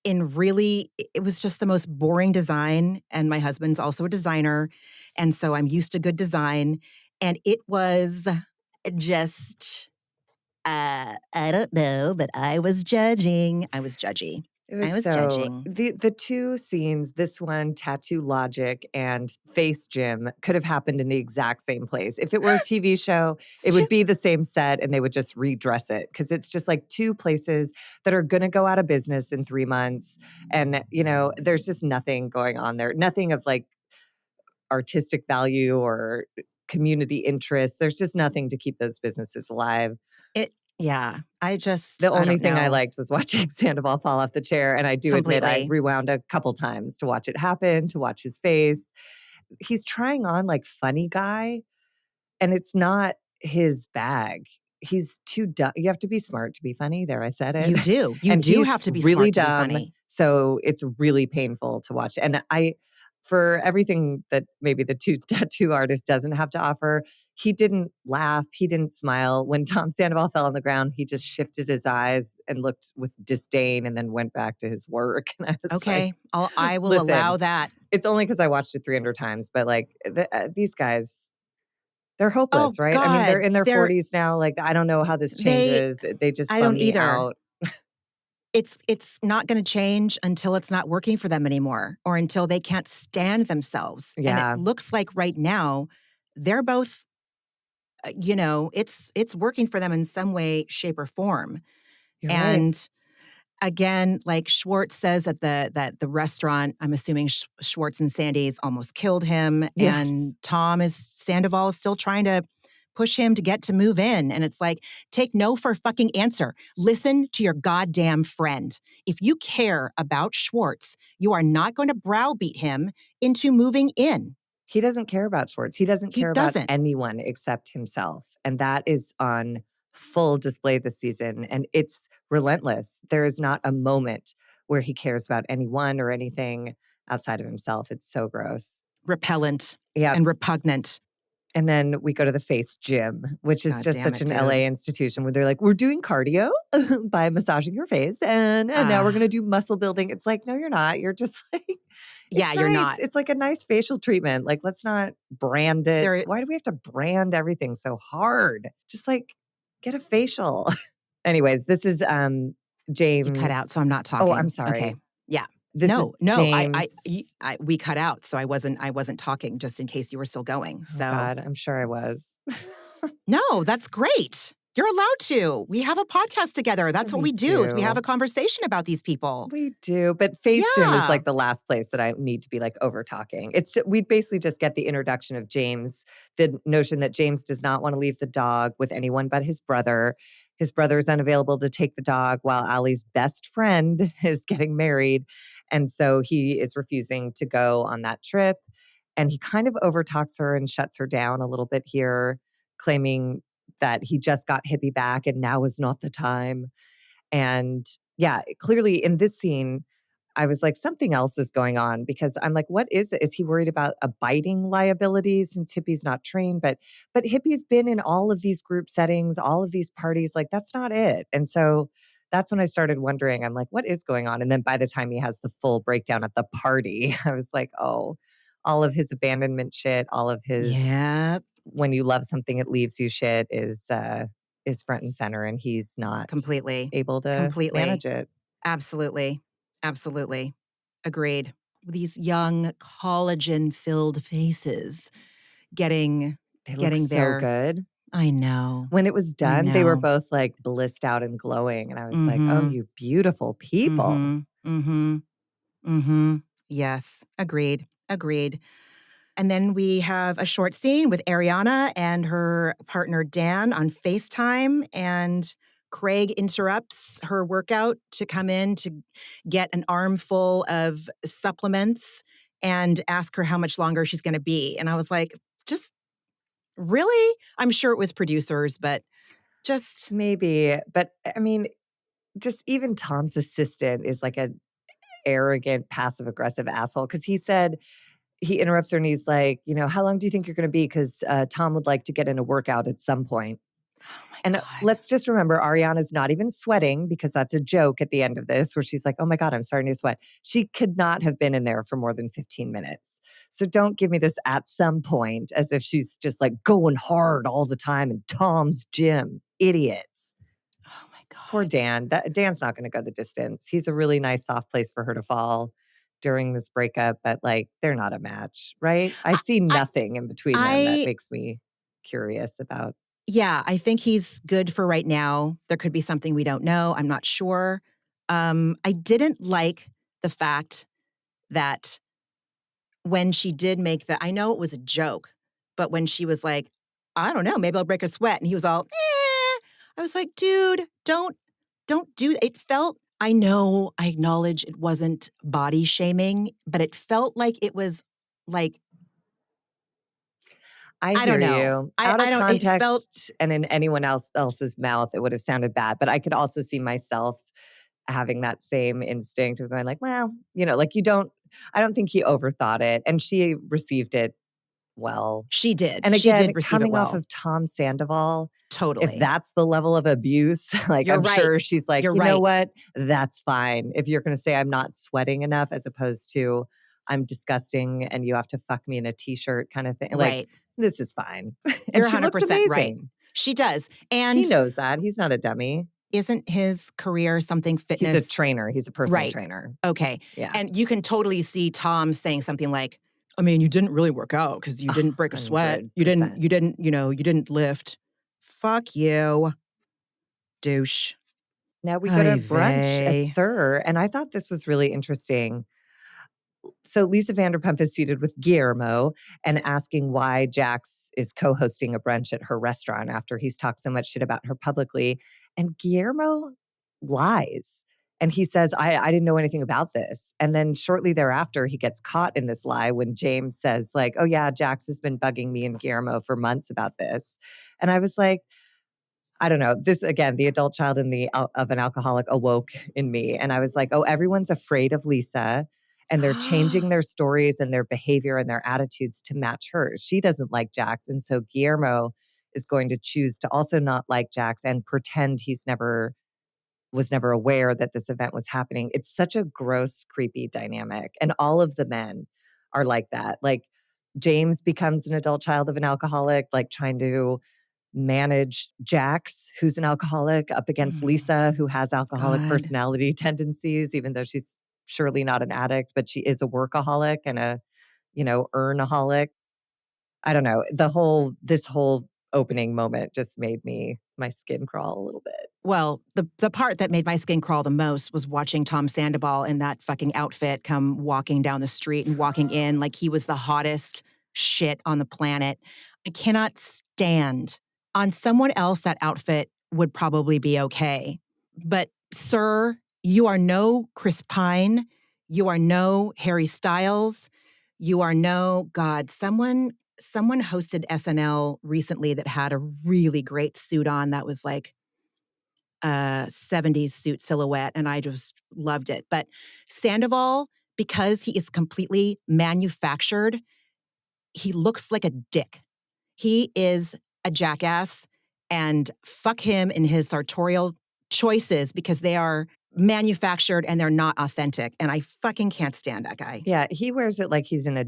in really it was just the most boring design, and my husband's also a designer, and so I'm used to good design, And it was just, I don't know, but I was judging. I was judgy. It I was was so judging. the 2 scenes, this one, Tattoo Logic and Face Gym, could have happened in the exact same place. If it were a TV show, It's it would true. be the same set and they would just redress it because it's just like 2 places that are gonna go out of business in 3 months, and, there's just nothing going on there. Nothing of, like, artistic value or community interest. There's just nothing to keep those businesses alive. Yeah, The I only don't thing I know liked was watching Sandoval fall off the chair, and I do admit I completely. rewound a couple times to watch it happen, to watch his face. He's trying on, like, funny guy, and it's not his bag. He's too dumb. You have to be smart to be funny, there, I said it. You do. You And do he's have to be really smart to be dumb, funny. so it's really painful to watch, and for everything that maybe the 2 tattoo artist doesn't have to offer, he didn't laugh, he didn't smile. When Tom Sandoval fell on the ground, he just shifted his eyes and looked with disdain and then went back to his work, and I was like, Okay, I will allow "Listen, that. it's only because I watched it 300 times, but, like, these guys, they're Oh hopeless, right? I mean, they're God, in their 40s now, like, I don't know how this they changes. They just I bum don't me either. out. It's not gonna change until it's not working for them anymore or until they can't stand themselves, and it Yeah, looks like right now, they're both, it's working for them in some way, shape, or form, you're right. and again, like Schwartz says at the restaurant, I'm assuming Schwartz and Sandy's almost killed him, Yes. and Sandoval is still trying to push him to get to move in, and it's like, take no for a fucking answer. Listen to your goddamn friend. If you care about Schwartz, you are not going to browbeat him into moving in. He doesn't care about Schwartz. He doesn't He care about doesn't. anyone except himself, and that is on full display this season, and it's relentless. There is not a moment where he cares about anyone or anything outside of himself. It's so gross. Repellent Yep. and repugnant. And then we go to the Face Gym, which is God just damn such it, an dude. LA institution where they're like, "We're doing cardio by massaging your face, and now we're Ah, gonna do muscle building." It's like, "No, you're not. You're just like yeah, it's you're nice. not. It's like a nice facial treatment. Like, let's not brand it. There Why do we have to brand everything so hard? Just, like, get a facial." Anyways, this is, You cut out, James. so I'm not Oh, I'm talking. Okay. sorry. Yeah. This is No, no, James. we cut out, so I wasn't talking just in case you were still going. Oh So, god, I'm sure I was. no, that's great. You're allowed to. We have a podcast together. That's what We we do is we have do. a conversation about these people. We do, but Face Gym is, Yeah. like, the last place that I need to be, like, over talking. We basically just get the introduction of James, the notion that James does not wanna leave the dog with anyone but his brother. His brother is unavailable to take the dog while Allie's best friend is getting married, and so he is refusing to go on that trip, and he kind of overtalks her and shuts her down a little bit here, claiming that he just got hippie back and now is not the time. And yeah, clearly in this scene, I was like, something else is going on because I'm like, what is it? Is he worried about a biting liability since Hippie's not trained? But Hippie's been in all of these group settings, all of these parties. Like, that's not it. And so that's when I started wondering, I'm like, what is going on? And then by the time he has the full breakdown at the party, I was like, oh, all of his abandonment shit, all of his Yeah, when you love something, it leaves you shit is front and center, and he's not completely. able to Completely. manage it. Absolutely. Absolutely. Agreed. These young collagen-filled faces getting They look getting so there. good. I know. When it was I done, they were know. both, like, blissed out and glowing, and I was like, "Oh, Mhm. you beautiful people." Mhm. Mhm. Mhm. Yes. Agreed. Agreed. And then we have a short scene with Ariana and her partner Dan on FaceTime, and Craig interrupts her workout to come in to get an armful of supplements and ask her how much longer she's gonna be. And I was like, just really? I'm sure it was producers, but just Maybe, but, I mean, just even Tom's assistant is like an arrogant, passive-aggressive asshole because he interrupts her and he's like, "How long do you think you're gonna be? 'Cause, Tom would like to get in a workout at some point." Oh my And God. let's just remember, Ariana's not even sweating because that's a joke at the end of this where she's like, oh my God, I'm starting to sweat. She could not have been in there for more than 15 minutes. So don't give me this at some point as if she's just like going hard all the time in Tom's gym. Idiots. Oh my Poor God. Dan. Dan's not going to go the distance. He's a really nice, soft place for her to fall during this breakup, but like they're not a match, right? I I, see I, nothing in between them that I makes me curious about. yeah, I think he's good for right now. There could be something we don't know. I'm not sure. I didn't like the fact that when she did make I know it was a joke, but when she was like, I don't know, maybe I'll break a sweat. And he was all, I was like, dude, don't do it. Felt, I know, I acknowledge it wasn't body shaming, but it felt like it was like, I I don't hear know. you. Out of I don't, it felt, context and in anyone else's mouth, it would have sounded bad. But I could also see myself having that same instinct of going like, well, like I don't think he overthought it. And she received it well. she did. And She again, did receive it coming off well. of Tom Sandoval, if Totally. that's the level of abuse, like You're I'm right. sure she's like, You're you know right. what? That's fine. If you're going to say I'm not sweating enough as opposed to I'm disgusting and you have to fuck me in a t-shirt kind of thing. Like, Right. this is fine. And You're she looks 100% right. amazing. She does. He And knows that. He's not a dummy. isn't his career something He's a fitness? trainer. He's a personal Right. trainer. Okay. Yeah. And you can totally see Tom saying something like, I mean, you didn't really work out because you didn't break a sweat. 100%. You didn't lift. Fuck you, douche. Now we go to Ay brunch at vey. Sir, and I thought this was really interesting. So Lisa Vanderpump is seated with Guillermo and asking why Jax is co-hosting a brunch at her restaurant after he's talked so much shit about her publicly. And Guillermo lies. And he says, I didn't know anything about this. And then shortly thereafter, he gets caught in this lie when James says, like, oh yeah, Jax has been bugging me and Guillermo for months about this. And I was like, I don't know. This again, the adult child of an alcoholic awoke in me, and I was like, "Oh, everyone's afraid of Lisa, and they're changing their stories and their behavior and their attitudes to match hers. She doesn't like Jax, and so Guillermo is going to choose to also not like Jax and pretend he's never was never aware that this event was happening." It's such a gross, creepy dynamic, and all of the men are like that. Like James becomes an adult child of an alcoholic, like trying to manage Jax, who's an alcoholic, up against Mm, Lisa, who has alcoholic God. personality tendencies, even though she's surely not an addict, but she is a workaholic and a, earnaholic. I don't know. This whole opening moment just made my skin crawl a little bit. Well, the part that made my skin crawl the most was watching Tom Sandoval in that fucking outfit come walking down the street and walking in like he was the hottest shit on the planet. I cannot stand. On someone else, that outfit would probably be okay. But, sir, you are no Chris Pine. You are no Harry Styles. You are no God. Someone hosted SNL recently that had a really great suit on that was like a 70s suit silhouette, and I just loved it. But Sandoval, because he is completely manufactured, he looks like a dick. He is a jackass, and fuck him in his sartorial choices because they are manufactured and they're not authentic. And I fucking can't stand that guy. Yeah, he wears it like he's in a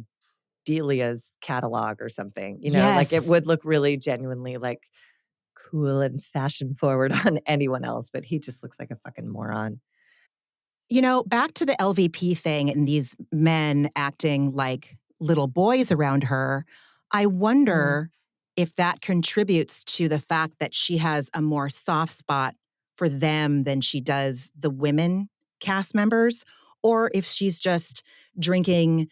Delia's catalog or something. Like it Yes. would look really genuinely like cool and fashion forward on anyone else, but he just looks like a fucking moron. Back to the LVP thing and these men acting like little boys around her, I Mhm. wonder if that contributes to the fact that she has a more soft spot for them than she does the women cast members, or if she's just drinking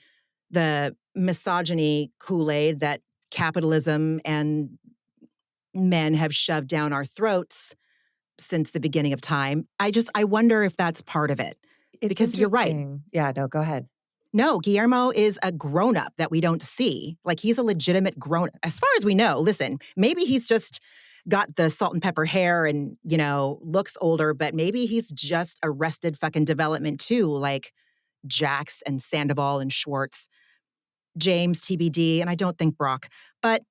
the misogyny Kool-Aid that capitalism and men have shoved down our throats since the beginning of time. I wonder if that's part of it. It's Because you're right. interesting. Yeah, no, go ahead. No, Guillermo is a grown-up that we don't see. Like, he's a legitimate grown as far as we know. Listen, maybe he's just got the salt and pepper hair and, looks older, but maybe he's just arrested fucking development too, like Jax and Sandoval and Schwartz, James TBD, and I don't think Brock. But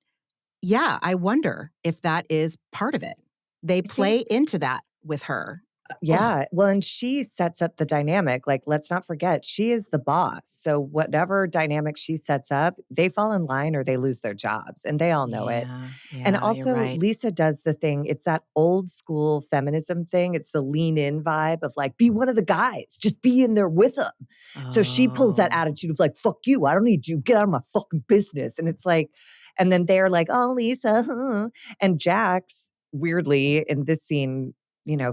yeah, I wonder if that is part of it. They I think play into that with her. Oh, yeah, well, and she sets up the dynamic, like, let's not forget, she is the boss, so whatever dynamic she sets up, they fall in line or they lose their jobs, and they all know it. yeah, And yeah, you're also, right. Lisa does the thing, it's that old school feminism thing, it's the lean in vibe of like, "Be one of the guys, just be in there with them." So she pulls that Oh. attitude of like, "Fuck you, I don't need you, get out of my fucking business." And it's like and then they're like, "Oh, Lisa, huh." And Jax, weirdly, in this scene,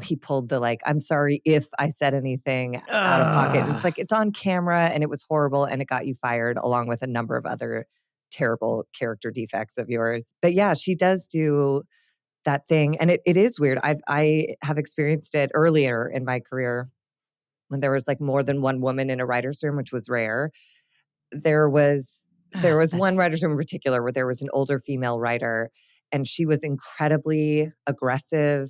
he pulled the like, "I'm sorry if I said anything out of pocket." And it's Ugh. like, it's on camera and it was horrible and it got you fired along with a number of other terrible character defects of yours. But yeah, she does do that thing. And it is weird. I have experienced it earlier in my career when there was like more than one woman in a writer's room, which was rare. There was there Ugh, was one that's writer's room in particular where there was an older female writer and she was incredibly aggressive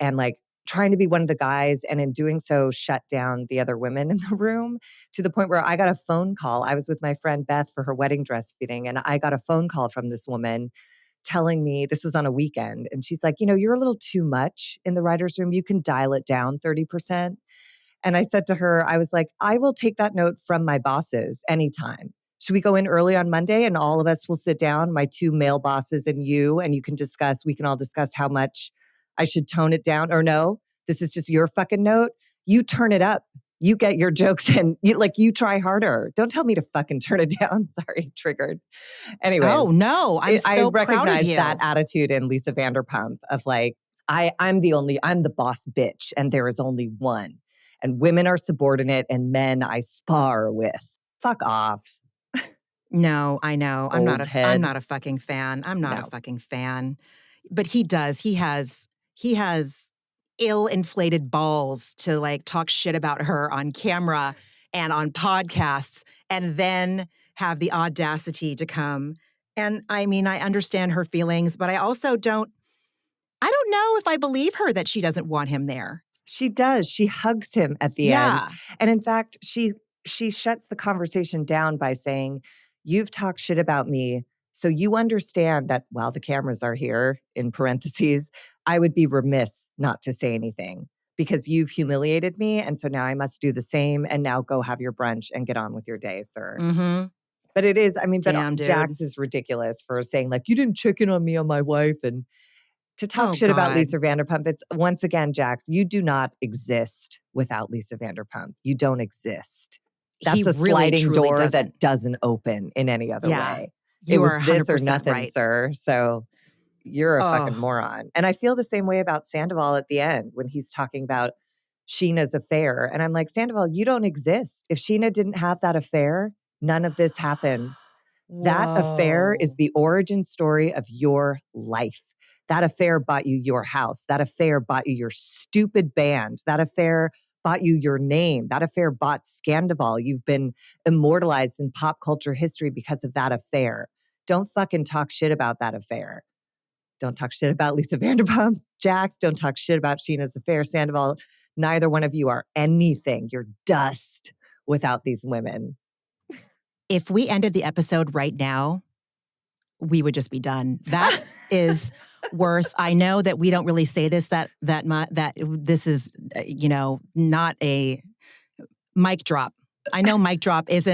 and like trying to be one of the guys and in doing so shut down the other women in the room to the point where I got a phone call. I was with my friend Beth for her wedding dress fitting and I got a phone call from this woman telling me this was on a weekend and she's like, "You're a little too much in the writers room. You can dial it down 30%." And I said to her, I was like, "I will take that note from my bosses anytime. Should we go in early on Monday and all of us will sit down, my two male bosses and you can discuss, we can all discuss how much I should tone it down or no? This is just your fucking note. You turn it up. You get your jokes and you try harder. Don't tell me to fucking turn it down." Sorry, triggered. Oh, Anyways, no, I'm I so proud of recognize that you. attitude in Lisa Vanderpump of like, I'm the boss bitch and there is only one. And women are subordinate and men I spar with. Fuck off, No, I know. old I'm head. not a fucking fan. I'm not a No. fucking fan. But he does. He has ill-inflated balls to like talk shit about her on camera and on podcasts and then have the audacity to come. And I mean, I understand her feelings, but I don't know if I believe her that she doesn't want him there. She does. She hugs him at the end. Yeah. And in fact, she shuts the conversation down by saying, "You've talked shit about me, so you understand that while the cameras are here, in parentheses, I would be remiss not to say anything because you've humiliated me, and so now I must do the same, and now go have your brunch and get on with your day, sir." Mhm. But it is, I mean, but Damn, dude. Jax is ridiculous for saying like, "You didn't check in on me on my wife," and to talk Oh shit about God. Lisa Vanderpump, it's once again, Jax, you do not exist without Lisa Vanderpump. You don't exist. He That's a really sliding truly door that doesn't. doesn't open in any other Yeah. way. It You are was this or 100% nothing, right. sir. So you're a fucking Oh, moron. And I feel the same way about Sandoval at the end when he's talking about Sheena's affair. And I'm like, Sandoval, you don't exist. If Sheena didn't have that affair, none of this happens. That affair is whoa. the origin story of your life. That affair bought you your house. That affair bought you your stupid band. That affair bought you your name. That affair bought Scandival. You've been immortalized in pop culture history because of that affair. Don't fucking talk shit about that affair. Don't talk shit about Lisa Vanderpump, Jax. Don't talk shit about Sheena's affair, Sandoval. Neither one of you are anything. You're dust without these women. If we ended the episode right now, we would just be done. That is worth. I know that we don't really say this that this is not a mic drop. I know mic drop is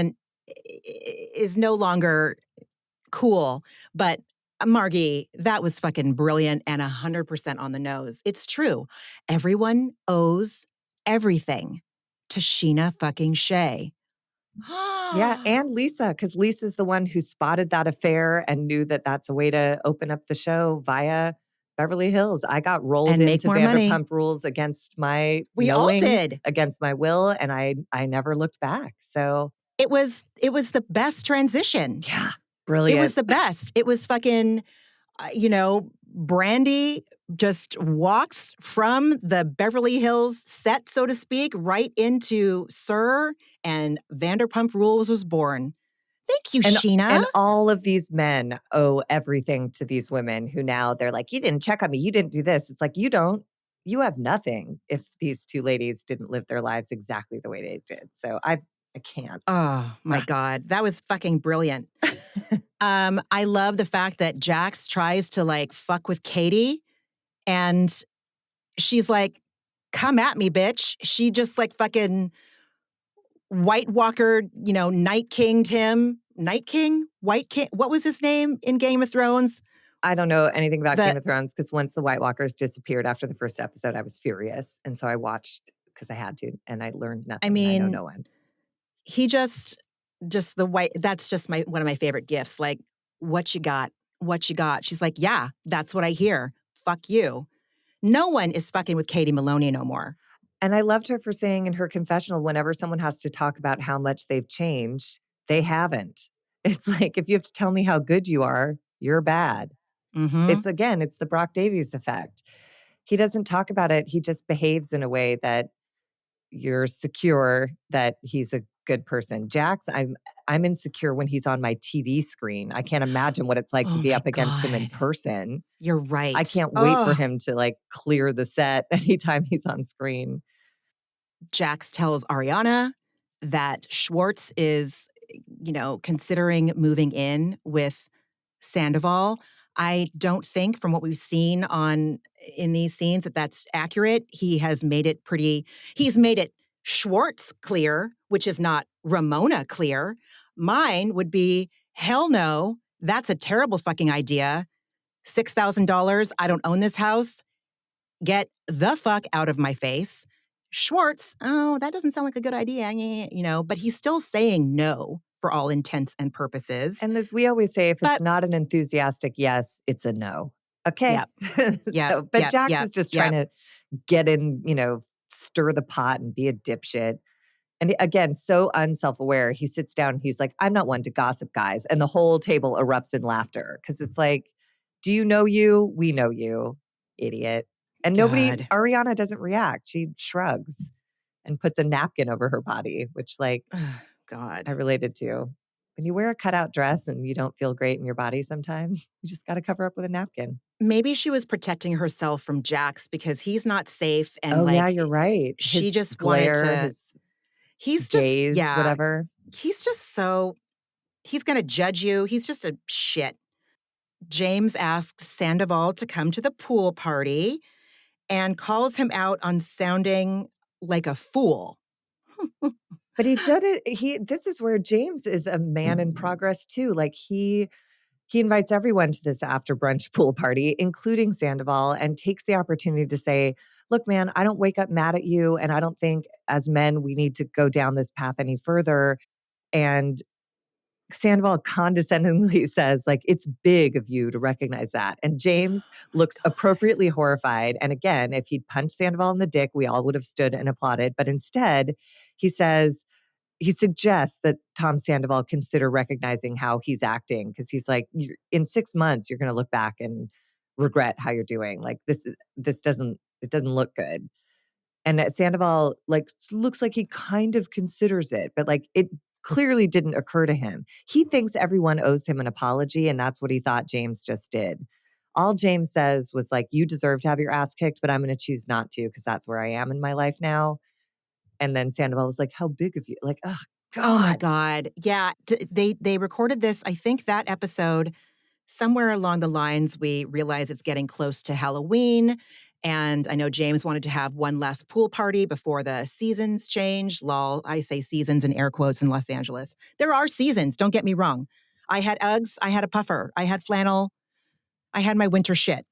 no longer cool, but Margie, that was fucking brilliant and 100% on the nose. It's true. Everyone owes everything to Sheena fucking Shea. Yeah, and Lisa, because Lisa's the one who spotted that affair and knew that that's a way to open up the show via Beverly Hills. I got rolled And make into more money. Vanderpump Rules against my We all knowing, did. against my will, and I never looked back. So It was the best transition. yeah, It was brilliant. the best. It was fucking, Brandy just walks from the Beverly Hills set, so to speak, right into Sir, and Vanderpump Rules was born. Thank you, And Sheena. and all of these men owe everything to these women who now they're like, "You didn't check on me. You didn't do this." It's like, you don't. You have nothing if these two ladies didn't live their lives exactly the way they did. So I I can't. Oh my Ugh. God. That was fucking brilliant. I love the fact that Jax tries to like fuck with Katie and she's like, come at me, bitch. She just like fucking White Walker, Night Kinged him. Night King? White King? What was his name in Game of Thrones? I don't know anything about The Game of Thrones because once the White Walkers disappeared after the first episode, I was furious. And so I watched because I had to, and I learned I nothing, and I know mean, no one. he just the white that's just my one of my favorite gifts. Like, what you got? What you got? She's like, yeah, that's what I hear. Fuck you. No one is fucking with Katie Maloney no more. And I loved her for saying in her confessional, whenever someone has to talk about how much they've changed, they haven't. It's like, if you have to tell me how good you are, you're bad. Mm-hmm. It's again, it's the Brock Davies effect. He doesn't talk about it. He just behaves in a way that you're secure that he's a good person. Jax, I'm insecure when he's on my TV screen. I can't imagine what it's like to Oh be my up against him in God. person. You're I right. can't wait for Oh, him to like clear the set anytime he's on screen. Jax tells Ariana that Schwartz is, considering moving in with Sandoval. I don't think from what we've seen in these scenes that that's accurate. He's made it Schwartz clear, which is not Ramona clear. Mine would be hell no. That's a terrible fucking idea. $6,000. I don't own this house. Get the fuck out of my face. Schwartz, oh, that doesn't sound like a good idea, but he's still saying no for all intents and purposes. And as we always say, if it's But not an enthusiastic yes, it's a no. Okay. yep, yep, But yep, Jax yep, is just trying yep. to get in, stir the pot and be a dipshit. And again, so unself-aware. He sits down, he's like, I'm not one to gossip, guys. And the whole table erupts in laughter because it's like, do you know you? We know you, idiot. And God. Ariana doesn't react. She shrugs and puts a napkin over her body, which like I God. related to. When you wear a cutout dress and you don't feel great in your body sometimes, you just got to cover up with a napkin. Maybe she was protecting herself from Jax because he's not safe and Oh, yeah, like you're right. she His just wanted glare, to his he's just gaze, yeah, whatever. he's just so he's going to judge you. He's just a shit. James asks Sandoval to come to the pool party and calls him out on sounding like a fool. But he did it. This is where James is a man in progress too. Like he invites everyone to this after brunch pool party, including Sandoval, and takes the opportunity to say, look, man, I don't wake up mad at you. And I don't think as men we need to go down this path any further. And Sandoval condescendingly says, like, it's big of you to recognize that. And James looks God. appropriately horrified. And again, if he'd punched Sandoval in the dick, we all would have stood and applauded. But instead, he says, he suggests that Tom Sandoval consider recognizing how he's acting because he's like, in 6 months, you're going to look back and regret how you're doing. Like this doesn't it doesn't look good. And that Sandoval like looks like he kind of considers it, but like it clearly didn't occur to him. He thinks everyone owes him an apology, and that's what he thought James just did. All James says was like, "You deserve to have your ass kicked, but I'm going to choose not to because that's where I am in my life now." And then Sandoval was like, "How big of you?" Like, oh Oh my God. God. Yeah. They recorded this, I think that episode somewhere along the lines, we realize it's getting close to Halloween. And I know James wanted to have one last pool party before the seasons change. Lol, I say seasons in air quotes in Los Angeles. There are seasons, don't get me wrong. I had Uggs, I had a puffer, I had flannel, I had my winter shit.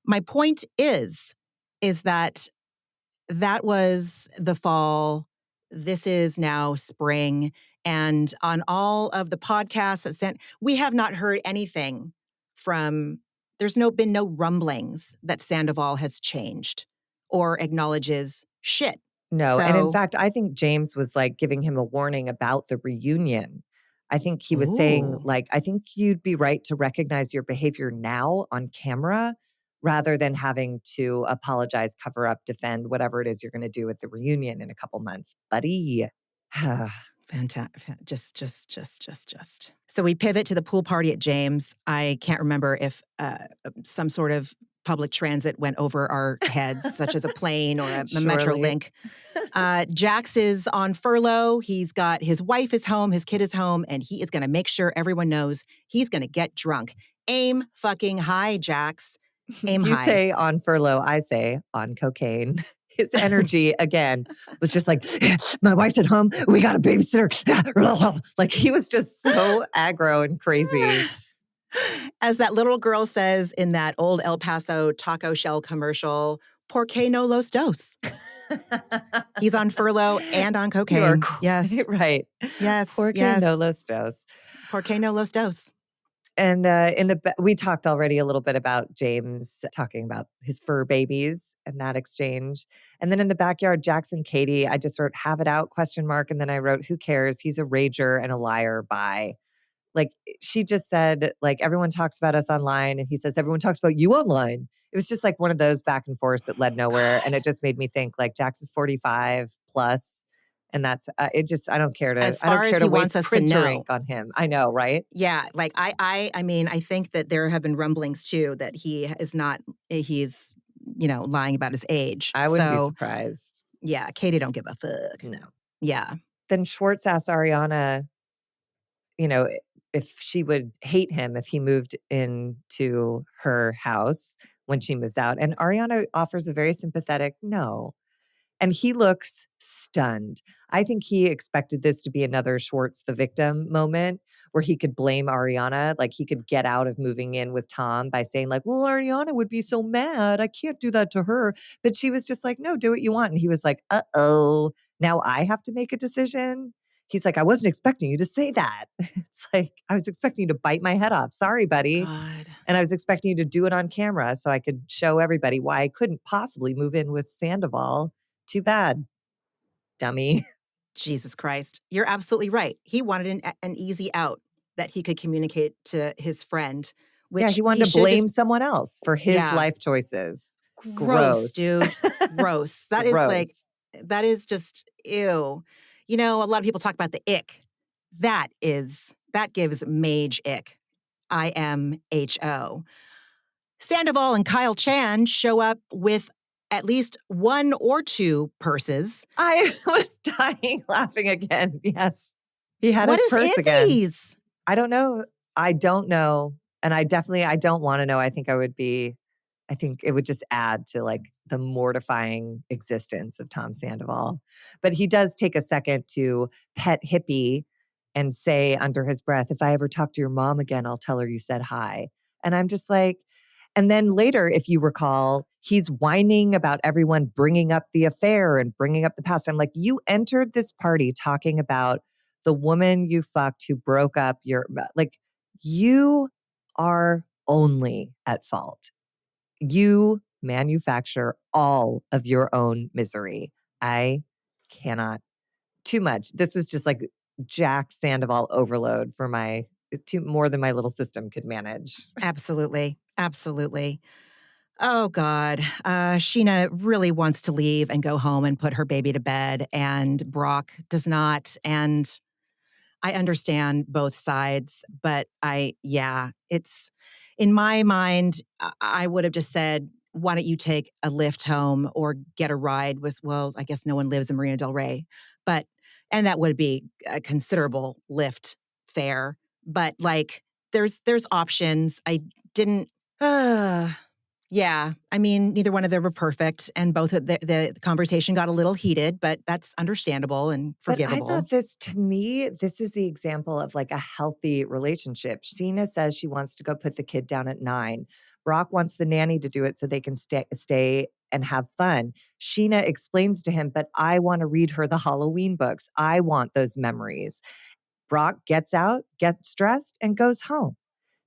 My point is that that was the fall. This is now spring. And on all of the podcasts that sent, we have not heard anything from, been no rumblings that Sandoval has changed or acknowledges shit. No, and in So, fact, I think James was, like, giving him a warning about the reunion. I think he was saying, ooh, like, "I think you'd be right to recognize your behavior now on camera rather than having to apologize, cover up, defend, whatever it is you're gonna do at the reunion in a couple months, buddy." fantastic. Just. So we pivot to the pool party at James. I can't remember if some sort of public transit went over our heads, such as a plane or a Metro Surely. Link. Jax is on furlough. His wife is home, his kid is home, and he is going to make sure everyone knows he's going to get drunk. Aim fucking high, Jax. Aim You high. say on furlough, I say on cocaine. His energy, again, was just like, my wife's at home. We got a babysitter. Like he was just so aggro and crazy. As that little girl says in that old El Paso taco shell commercial, ¿por qué no los dos? He's on furlough and on You are cocaine. quite Yes. right. Yes. Porque Yes. no los dos. ¿Por qué no los dos? And we talked already a little bit about James talking about his fur babies and that exchange. And then in the backyard, Jackson, Katie, I just wrote "have it out?" ? And then I wrote, "Who cares? He's a rager and a liar." Bye. Like she just said, like everyone talks about us online, and he says everyone talks about you online. It was just like one of those back and forths that led nowhere, and God. it just made me think like Jax is 45 plus, and that's it. Just I don't care As I don't far as care he to wants waste us to printer know. ink on him. I know, right? Yeah, like I mean, I think that there have been rumblings too that he's lying about his age. I wouldn't be So surprised. yeah, Katie don't give a fuck. No. Yeah. Then Schwartz asked Ariana, you know, if she would hate him if he moved into her house when she moves out. And Ariana offers a very sympathetic no. And he looks stunned. I think he expected this to be another Schwartz the victim moment where he could blame Ariana, like he could get out of moving in with Tom by saying like, "Well, Ariana would be so mad. I can't do that to her." But she was just like, "No, do what you want." And he was like, "Uh-oh, now I have to make a decision." He's like, "I wasn't expecting you to say that." It's like, "I was expecting you to bite my head off. Sorry, buddy." God. And I was expecting you to do it on camera so I could show everybody why I couldn't possibly move in with Sandoval. Too bad, dummy. Jesus Christ. You're absolutely right. He wanted an easy out that he could communicate to his friend, Yeah, which he wanted he to should just blame someone else for his yeah. life choices. Gross, Gross. dude. Gross. Gross. That is just ew. A lot of people talk about the ick. That gives mage ick. IMHO. Sandoval and Kyle Chan show up with at least one or two purses. I was dying laughing again. Yes. He had What his is in purse again. these? I don't know. I don't know. And I don't want to know. I think it would just add to like the mortifying existence of Tom Sandoval. But he does take a second to pet Hippie and say under his breath, "If I ever talk to your mom again, I'll tell her you said hi." And I'm just like, and then later, if you recall, he's whining about everyone bringing up the affair and bringing up the past. I'm like, you entered this party talking about the woman you fucked who broke up like, you are only at fault. You manufacture all of your own misery. I cannot. Too much. This was just like Jack Sandoval overload for more than my little system could manage. Absolutely. Absolutely. Oh, God. Sheena really wants to leave and go home and put her baby to bed, and Brock does not. And I understand both sides, but it's in my mind, I would have just said, why don't you take a lift home or get a ride? Well, I guess no one lives in Marina Del Rey, and that would be a considerable lift fare. But like, there's options. I didn't. Yeah, I mean, neither one of them were perfect, and both of the conversation got a little heated, but that's understandable and But I forgivable. thought to me, this is the example of like a healthy relationship. Sheena says she wants to go put the kid down at 9. Brock wants the nanny to do it so they can stay and have fun. Sheena explains to him, but I want to read her the Halloween books. I want those memories. Brock gets out, gets dressed, and goes home.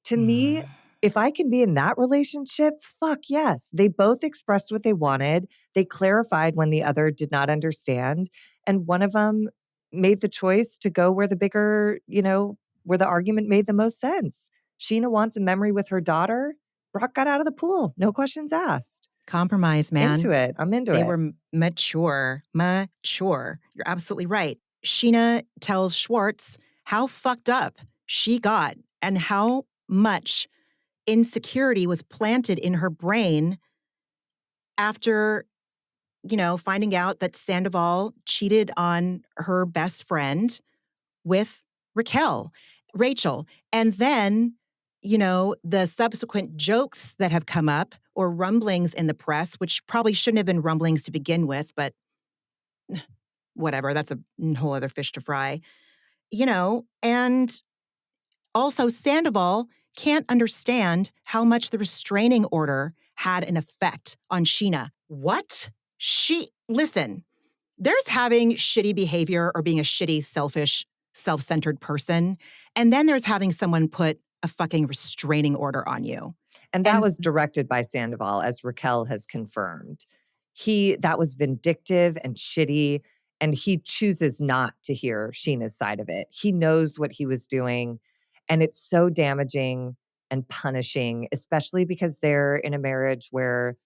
To me, Mm. if I can be in that relationship, fuck yes. They both expressed what they wanted. They clarified when the other did not understand. And one of them made the choice to go where where the argument made the most sense. Sheena wants a memory with her daughter. Brock got out of the pool. No questions asked. Compromise, man. Into it. I'm into They it. were mature. Mature. You're absolutely right. Sheena tells Schwartz how fucked up she got and how much insecurity was planted in her brain after, finding out that Sandoval cheated on her best friend with Rachel. And then, the subsequent jokes that have come up or rumblings in the press, which probably shouldn't have been rumblings to begin with, but whatever, that's a whole other fish to fry, and also Sandoval can't understand how much the restraining order had an effect on Sheena. What? Listen, there's having shitty behavior or being a shitty, selfish, self-centered person. And then there's having someone put a fucking restraining order on you. And that And was directed by Sandoval, as Raquel has confirmed. That was vindictive and shitty, and he chooses not to hear Sheena's side of it. He knows what he was doing, and it's so damaging and punishing, especially because they're in a marriage where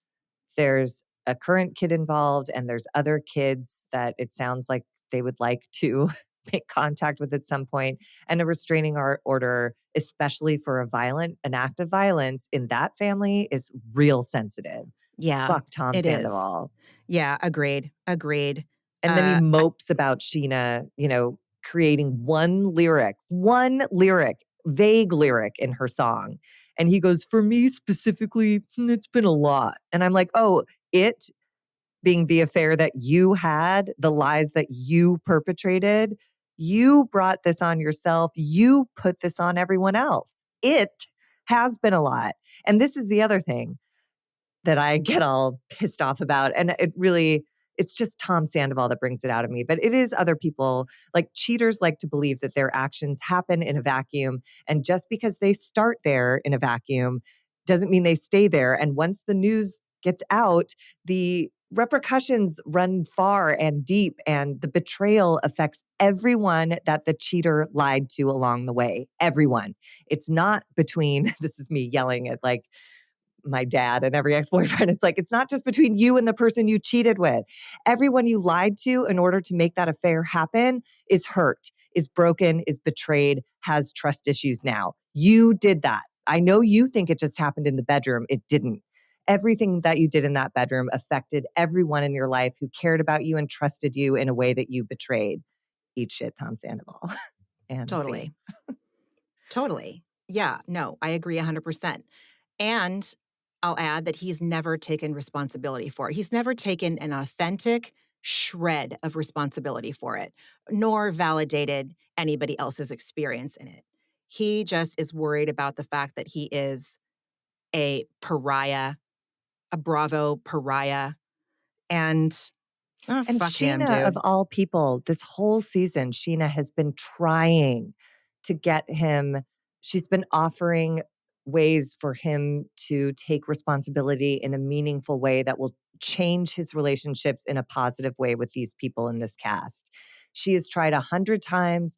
there's a current kid involved and there's other kids that it sounds like they would like to make contact with at some point, and a restraining order, especially for an act of violence in that family, is real sensitive. yeah, Fuck Tom it is. Sandoval. Yeah, agreed. And then he mopes about Sheena, creating one vague lyric in her song. And he goes, for me specifically, it's been a lot. And I'm like, oh, it being the affair that you had, the lies that you perpetrated, you brought this on yourself. You put this on everyone else. It has been a lot. And this is the other thing that I get all pissed off about. And it's just Tom Sandoval that brings it out of me. But it is other people. Like, cheaters like to believe that their actions happen in a vacuum. And just because they start there in a vacuum doesn't mean they stay there. And once the news gets out, the repercussions run far and deep, and the betrayal affects everyone that the cheater lied to along the way. Everyone. It's not between, this is me yelling at like my dad and every ex-boyfriend. It's like, it's not just between you and the person you cheated with. Everyone you lied to in order to make that affair happen is hurt, is broken, is betrayed, has trust issues now. You did that. I know you think it just happened in the bedroom. It didn't. Everything that you did in that bedroom affected everyone in your life who cared about you and trusted you in a way that you betrayed. Eat shit, Tom Sandoval. And totally. Totally. Yeah, no, I agree 100%. And I'll add that he's never taken responsibility for it. He's never taken an authentic shred of responsibility for it, nor validated anybody else's experience in it. He just is worried about the fact that he is a pariah, a Bravo pariah, and And fuck him, Sheena, of dude. all people, this whole season, Sheena has been trying to get him. She's been offering ways for him to take responsibility in a meaningful way that will change his relationships in a positive way with these people in this cast. She has tried 100 times,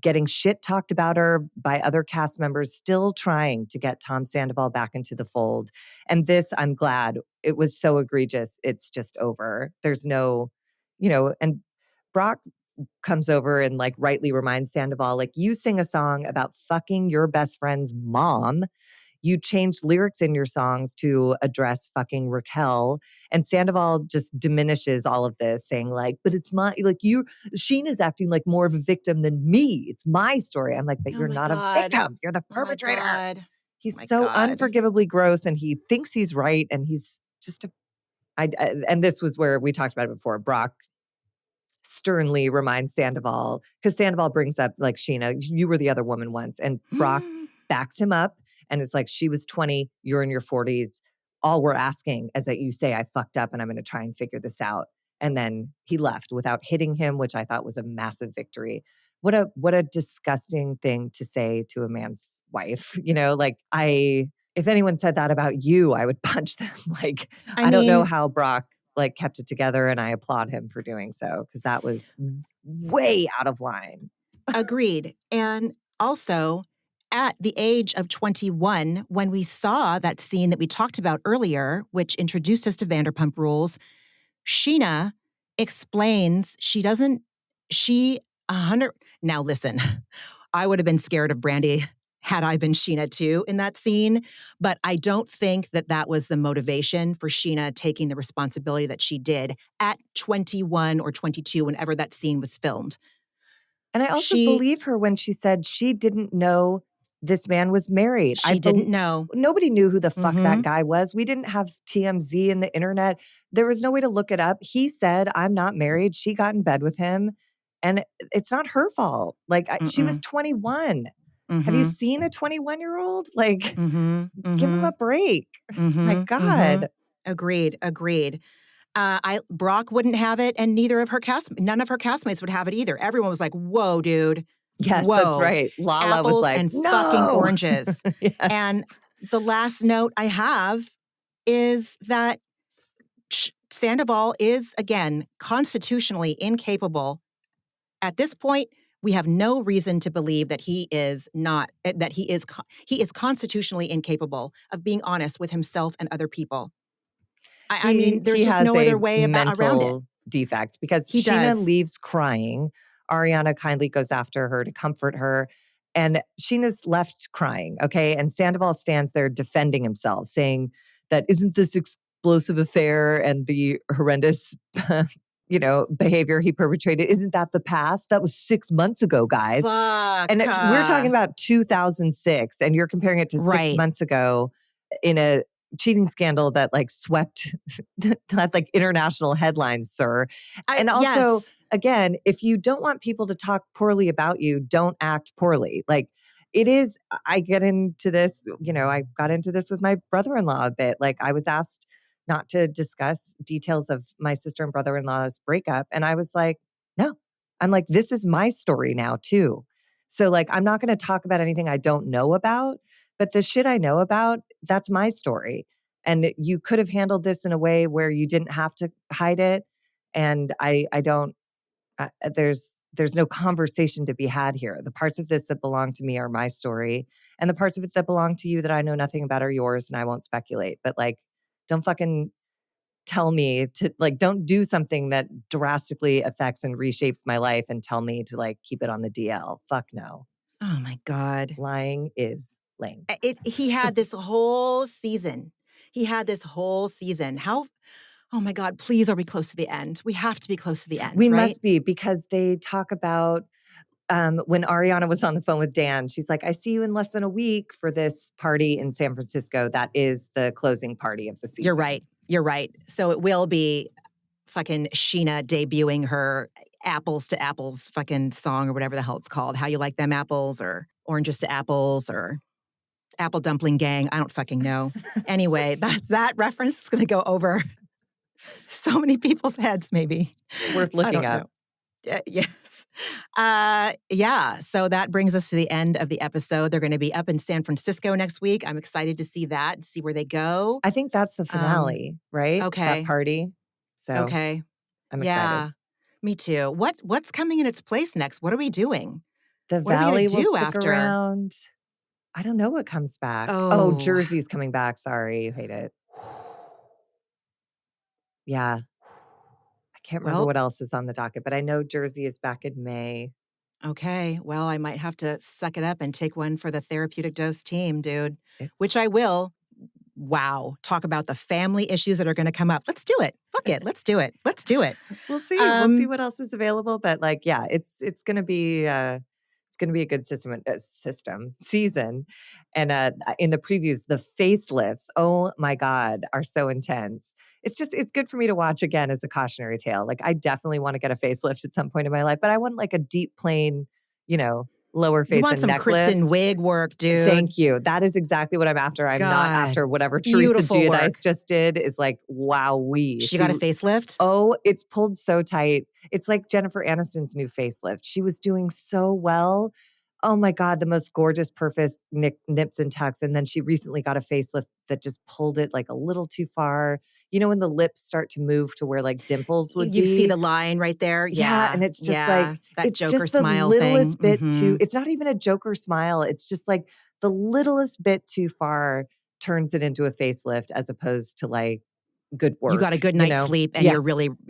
getting shit talked about her by other cast members, still trying to get Tom Sandoval back into the fold. And this, I'm glad, it was so egregious. It's just over. There's no, and Brock comes over and like rightly reminds Sandoval, like, you sing a song about fucking your best friend's mom. You changed lyrics in your songs to address fucking Raquel. And Sandoval just diminishes all of this, saying like, but it's Sheena's acting like more of a victim than me. It's my story. I'm like, but Oh you're my not a God. victim. You're the Oh my perpetrator. God. He's My so God. unforgivably gross, and he thinks he's right. And he's just and this was where we talked about it before. Brock sternly reminds Sandoval, because Sandoval brings up like, Sheena, you were the other woman once. And Brock backs him up and is like, she was 20, you're in your 40s. All we're asking is that you say I fucked up and I'm going to try and figure this out. And then he left without hitting him, which I thought was a massive victory. What a disgusting thing to say to a man's wife. If anyone said that about you, I would punch them. Like, I don't know how Brock like kept it together, and I applaud him for doing so, because that was way out of line. Agreed. And also, at the age of 21, when we saw that scene that we talked about earlier, which introduced us to Vanderpump Rules, Sheena explains she 100. Now listen, I would have been scared of Brandy had I been Sheena too in that scene. But I don't think that that was the motivation for Sheena taking the responsibility that she did at 21 or 22, whenever that scene was filmed. And I also She believe her when she said she didn't know this man was married. she didn't know. Nobody knew who the fuck that Mhm. guy was. We didn't have TMZ in the internet. There was no way to look it up. He said, "I'm not married." She got in bed with him, and it's not her fault. Like, she was Mm-mm. 21. Have you Mhm. seen a 21-year-old? Like, Mhm. give him a Mhm. break. My Mhm. God. Mhm. Agreed. Agreed. I Brock wouldn't have it, and none of her castmates would have it either. Everyone was like, "Whoa, dude, Yes, that's whoa, right. Lala was apples like, and fucking "No." oranges." Yes. And the last note I have is that Sandoval is again constitutionally incapable. At this point, we have no reason to believe that he is not that he is constitutionally incapable of being honest with himself and other people. I mean, there's He just has no a other way around it. mental defect because He Sheena does. leaves crying. Ariana kindly goes after her to comfort her, and Sheena's left crying, okay? And Sandoval stands there defending himself, saying that, "Isn't this explosive affair and the horrendous, behavior he perpetrated, isn't that the past? That was 6 months ago, guys." Fuck. And we're talking about 2006, and you're comparing it to 6 Right. months ago in a cheating scandal that, like, swept that, like, international headlines, sir. And also, Yes. again, if you don't want people to talk poorly about you, don't act poorly. Like, it is I get into this, I got into this with my brother-in-law a bit. Like, I was asked not to discuss details of my sister and brother-in-law's breakup, and I was like, "No." I'm like, "This is my story now too." So, like, I'm not gonna talk about anything I don't know about, but the shit I know about, that's my story. And you could have handled this in a way where you didn't have to hide it. And I don't, there's no conversation to be had here. The parts of this that belong to me are my story. And the parts of it that belong to you that I know nothing about are yours. And I won't speculate. But like, don't fucking tell me to, like, don't do something that drastically affects and reshapes my life and tell me to, like, keep it on the DL. Fuck no. Oh my God. Lying is lame. He had this whole season. He had this whole season. Oh my God, please are we close to the end? We have to be close to the end, We right? must be, because they talk about when Ariana was on the phone with Dan, she's like, "I see you in less than a week for this party in San Francisco." That is the closing party of the You're season. right. You're right. So it will be fucking Sheena debuting her apples to apples fucking song or whatever the hell it's called. How you like them apples or oranges to apples or Apple Dumpling Gang. I don't fucking know. Anyway, that reference is going to go over so many people's heads, maybe. It's worth I looking don't up. know. Yes. Yeah. So that brings us to the end of the episode. They're going to be up in San Francisco next week. I'm excited to see that, see where they go. I think that's the Um, finale, right? That okay. party. So Okay. I'm excited. Yeah. Me too. What's coming in its place next? What are we doing? The What are we going to Valley will do stick after? around. I don't know what comes back. Oh, Oh. Jersey's coming back. Sorry, you hate it. Yeah. I can't remember Well, what else is on the docket, but I know Jersey is back in May. okay. Well, I might have to suck it up and take one for the Therapeutic Dose team, dude, which It's I will. Wow. Talk about the family issues that are going to come up. Let's do it. Fuck it. Let's do it. Let's do it. We'll see. We'll see Um, what else is available. But like, yeah, it's gonna be a good system season. And in the previews, the facelifts, oh my God, are so intense. It's good for me to watch again as a cautionary tale. Like, I definitely want to get a facelift at some point in my life, but I want like a deep plane, lower you face want and some neck Kristen lift. Wiig work, dude. Thank you. That is exactly what I'm after. I'm not God, after whatever Teresa beautiful Giudice work. just did. Is like, wow, She got a facelift? oh, it's pulled so tight. It's like Jennifer Aniston's new facelift. She was doing so well. Oh my God, the most gorgeous, perfect nips and tucks. And then she recently got a facelift that just pulled it like a little too far. You know, when the lips start to move to where like dimples would You see be? the line right there? Yeah. Yeah. And it's just Yeah. like, That it's Joker just the smile thing. littlest bit too, Mhm. it's not even a Joker smile. It's just like the littlest bit too far turns it into a facelift as opposed to like good You got a work, good you night's know? sleep and Yes.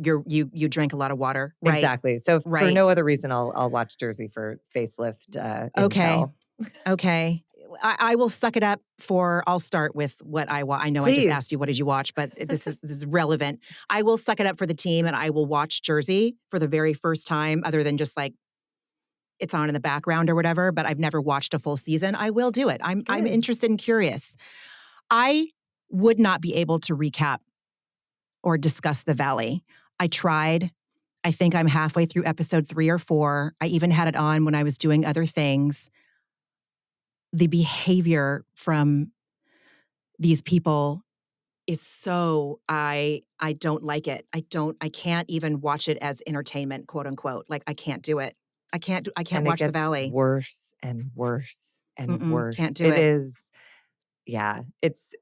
you drank a lot of water. Right. Exactly. So for Right. no other reason, I'll watch Jersey for facelift Okay. intel. Okay. I will suck it up for. I'll start with what I know I just asked Please. you what did you watch, but this is relevant. I will suck it up for the team, and I will watch Jersey for the very first time, other than just like it's on in the background or whatever. But I've never watched a full season. I will do it. I'm Good. interested and curious. I would not be able to recap or discuss The Valley. I tried. I think I'm halfway through episode 3 or 4. I even had it on when I was doing other things. The behavior from these people is so I don't like it. I can't even watch it as entertainment, quote unquote. Like I can't do it. I can't And it watch The gets Valley. worse and worse and Can't worse. do It it. is, yeah, it's,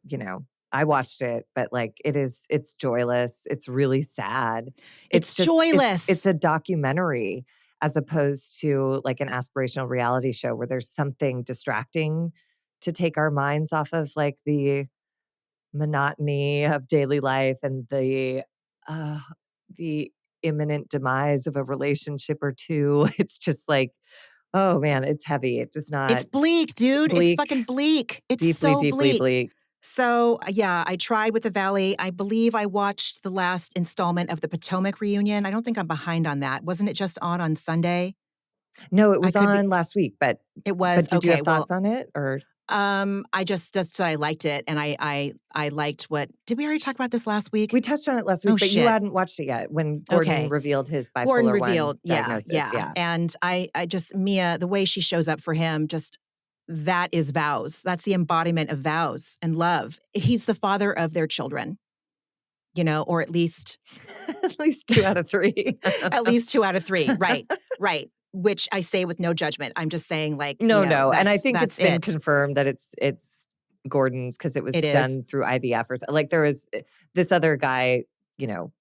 you know, I watched it, but like it's joyless. It's really sad. It's It's joyless. a documentary as opposed to like an aspirational reality show where there's something distracting to take our minds off of like the monotony of daily life and uh the imminent demise of a relationship or two. It's just like, oh man, it's heavy. It does It's not bleak, dude. It's bleak, fucking bleak. It's deeply, so deeply bleak. bleak. So, yeah, I tried with The Valley. I believe I watched the last installment of the Potomac reunion. I don't think I'm behind on that. Wasn't it just on Sunday? No, it I was could be on last week, it was? but did you Okay, have well, thoughts on it or I just I liked it, and I liked what did we already talk about this last week? we touched on it last Oh, week, but you shit. hadn't watched it yet when Gordon Okay. revealed his Gordon bipolar 1 revealed, yeah, diagnosis. yeah, Yeah. and I just Mia, the way she shows up for him, just that is vows. That's the embodiment of vows and love. He's the father of their children, or at least At least 2 out of 3. at least 2 out of 3. Right, right, which I say with no judgment. I'm just saying, like, No, no, and I think that's it's been it. confirmed that it's Gordon's because it It was is. done through IVF or like there was this other guy, you know,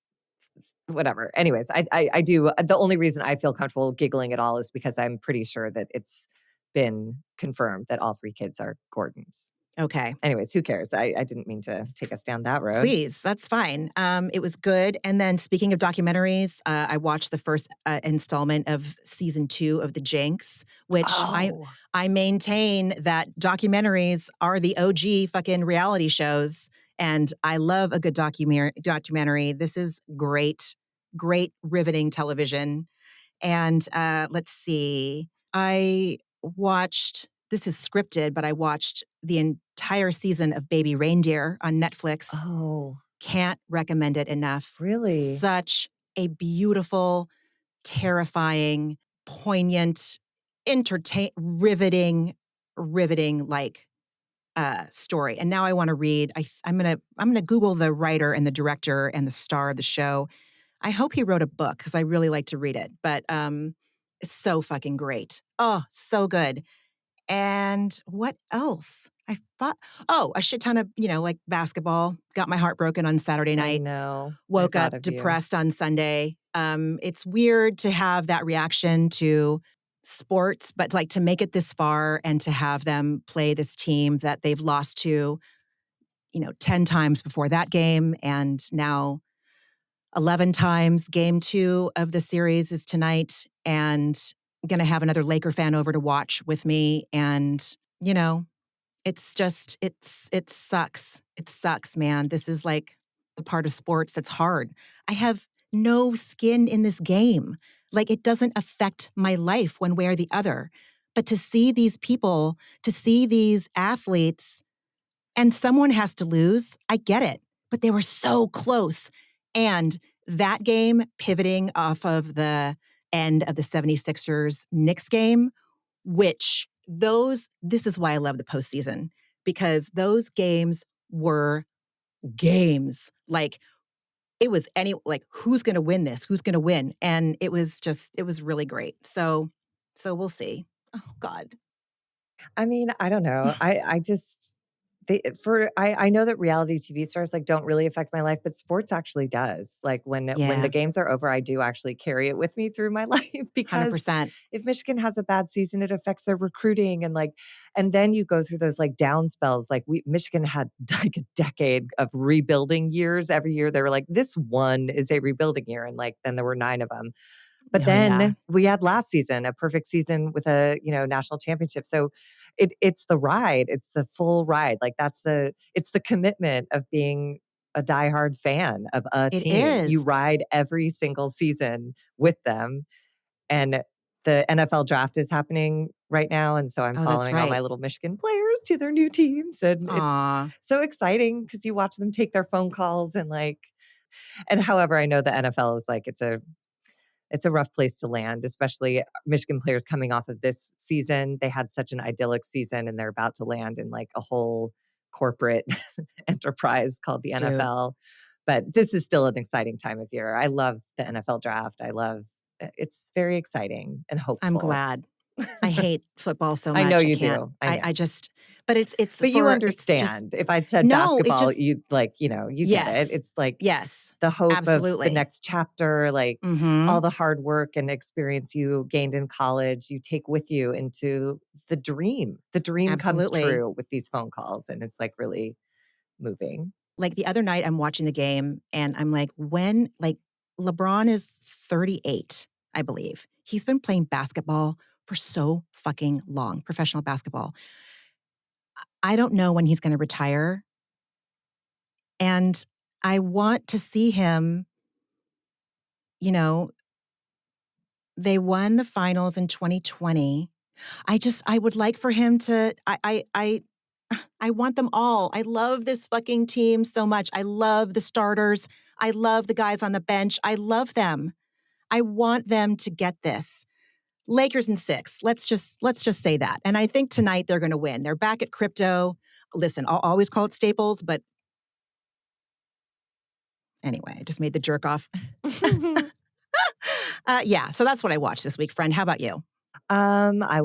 whatever. Anyways, I do the only reason I feel comfortable giggling at all is because I'm pretty sure that it's been confirmed that all 3 kids are Gordon's. Okay. Anyways, who cares? I didn't mean to take us down that road. Please, that's fine. It was good. And then speaking of documentaries, I watched the first installment of season 2 of The Jinx, which Oh. I maintain that documentaries are the OG fucking reality shows, and I love a good documentary. This is great, great, riveting television. And let's see, I watched. This is scripted, but I watched the entire season of Baby Reindeer on Netflix. Oh, Can't recommend it enough. really? Such a beautiful, terrifying, poignant, riveting like story. And now I want to read. I'm gonna Google the writer and the director and the star of the show. I hope he wrote a book because I really like to read it. But it's so fucking great. Oh, so good. And what else? I thought, oh, a shit ton of, like basketball. Got my heart broken on Saturday I night. know. I Woke up thought of you. depressed on Sunday. It's weird to have that reaction to sports, but like to make it this far and to have them play this team that they've lost to, 10 times before that game. And now 11 times. Game 2 of the series is tonight. And I'm going to have another Laker fan over to watch with me. And, it's just, it sucks. It sucks, man. This is like the part of sports that's hard. I have no skin in this game. Like it doesn't affect my life one way or the other. But to see these people, to see these athletes, and someone has to lose, I get it. But they were so close. And that game, pivoting off of the end of the 76ers Knicks game, which this is why I love the postseason, because those games were games. Like it was who's going to win this? Who's going to win? And it was really great. So we'll see. Oh God. I mean, I don't know. I just I know that reality TV stars like don't really affect my life, but sports actually does. Like when the Yeah. games are over, I do actually carry it with me through my life because 100%. if Michigan has a bad season, it affects their recruiting and then you go through those like down spells. Like Michigan had like a decade of rebuilding years. Every year they were like, this one is a rebuilding year, and like then there were 9 of them. But Oh, yeah. then we had last season, a perfect season with a, national championship. So it's the ride. It's the full ride. Like it's the commitment of being a diehard fan of a It team. You is. ride every single season with them. And the NFL draft is happening right now. And so I'm Oh, that's following all my right. little Michigan players to their new teams. And it's Aw. so exciting because you watch them take their phone calls and however, I know the NFL is like, it's a rough place to land, especially Michigan players coming off of this season. They had such an idyllic season and they're about to land in like a whole corporate enterprise called the Dude, NFL. But this is still an exciting time of year. I love the NFL draft. It's very exciting and I'm hopeful. glad. I hate football so I know much. I you can't. do. I I know. just but But you it's just understand. If I'd said no, it basketball, just you'd like, you get it. yes. It's like Yes. the hope of the Absolutely. next chapter, like all Mhm. the hard work and experience you gained in college, you take with you into the dream. The dream comes Absolutely. true with these phone calls, and it's like really moving. Like the other night I'm watching the game and I'm like, when like LeBron is 38, I believe. He's been playing basketball for so fucking long, professional basketball. I don't know when he's going to retire. And I want to see him, you know, they won the finals in 2020. I would like for him to I want them all. I love this fucking team so much. I love the starters. I love the guys on the bench. I love them. I want them to get this. Lakers in 6. Let's just say that. And I think tonight they're going to win. They're back at crypto. Listen, I'll always call it Staples, but anyway, I just made the jerk off. Yeah, so that's what I watched this week, friend. How about you? I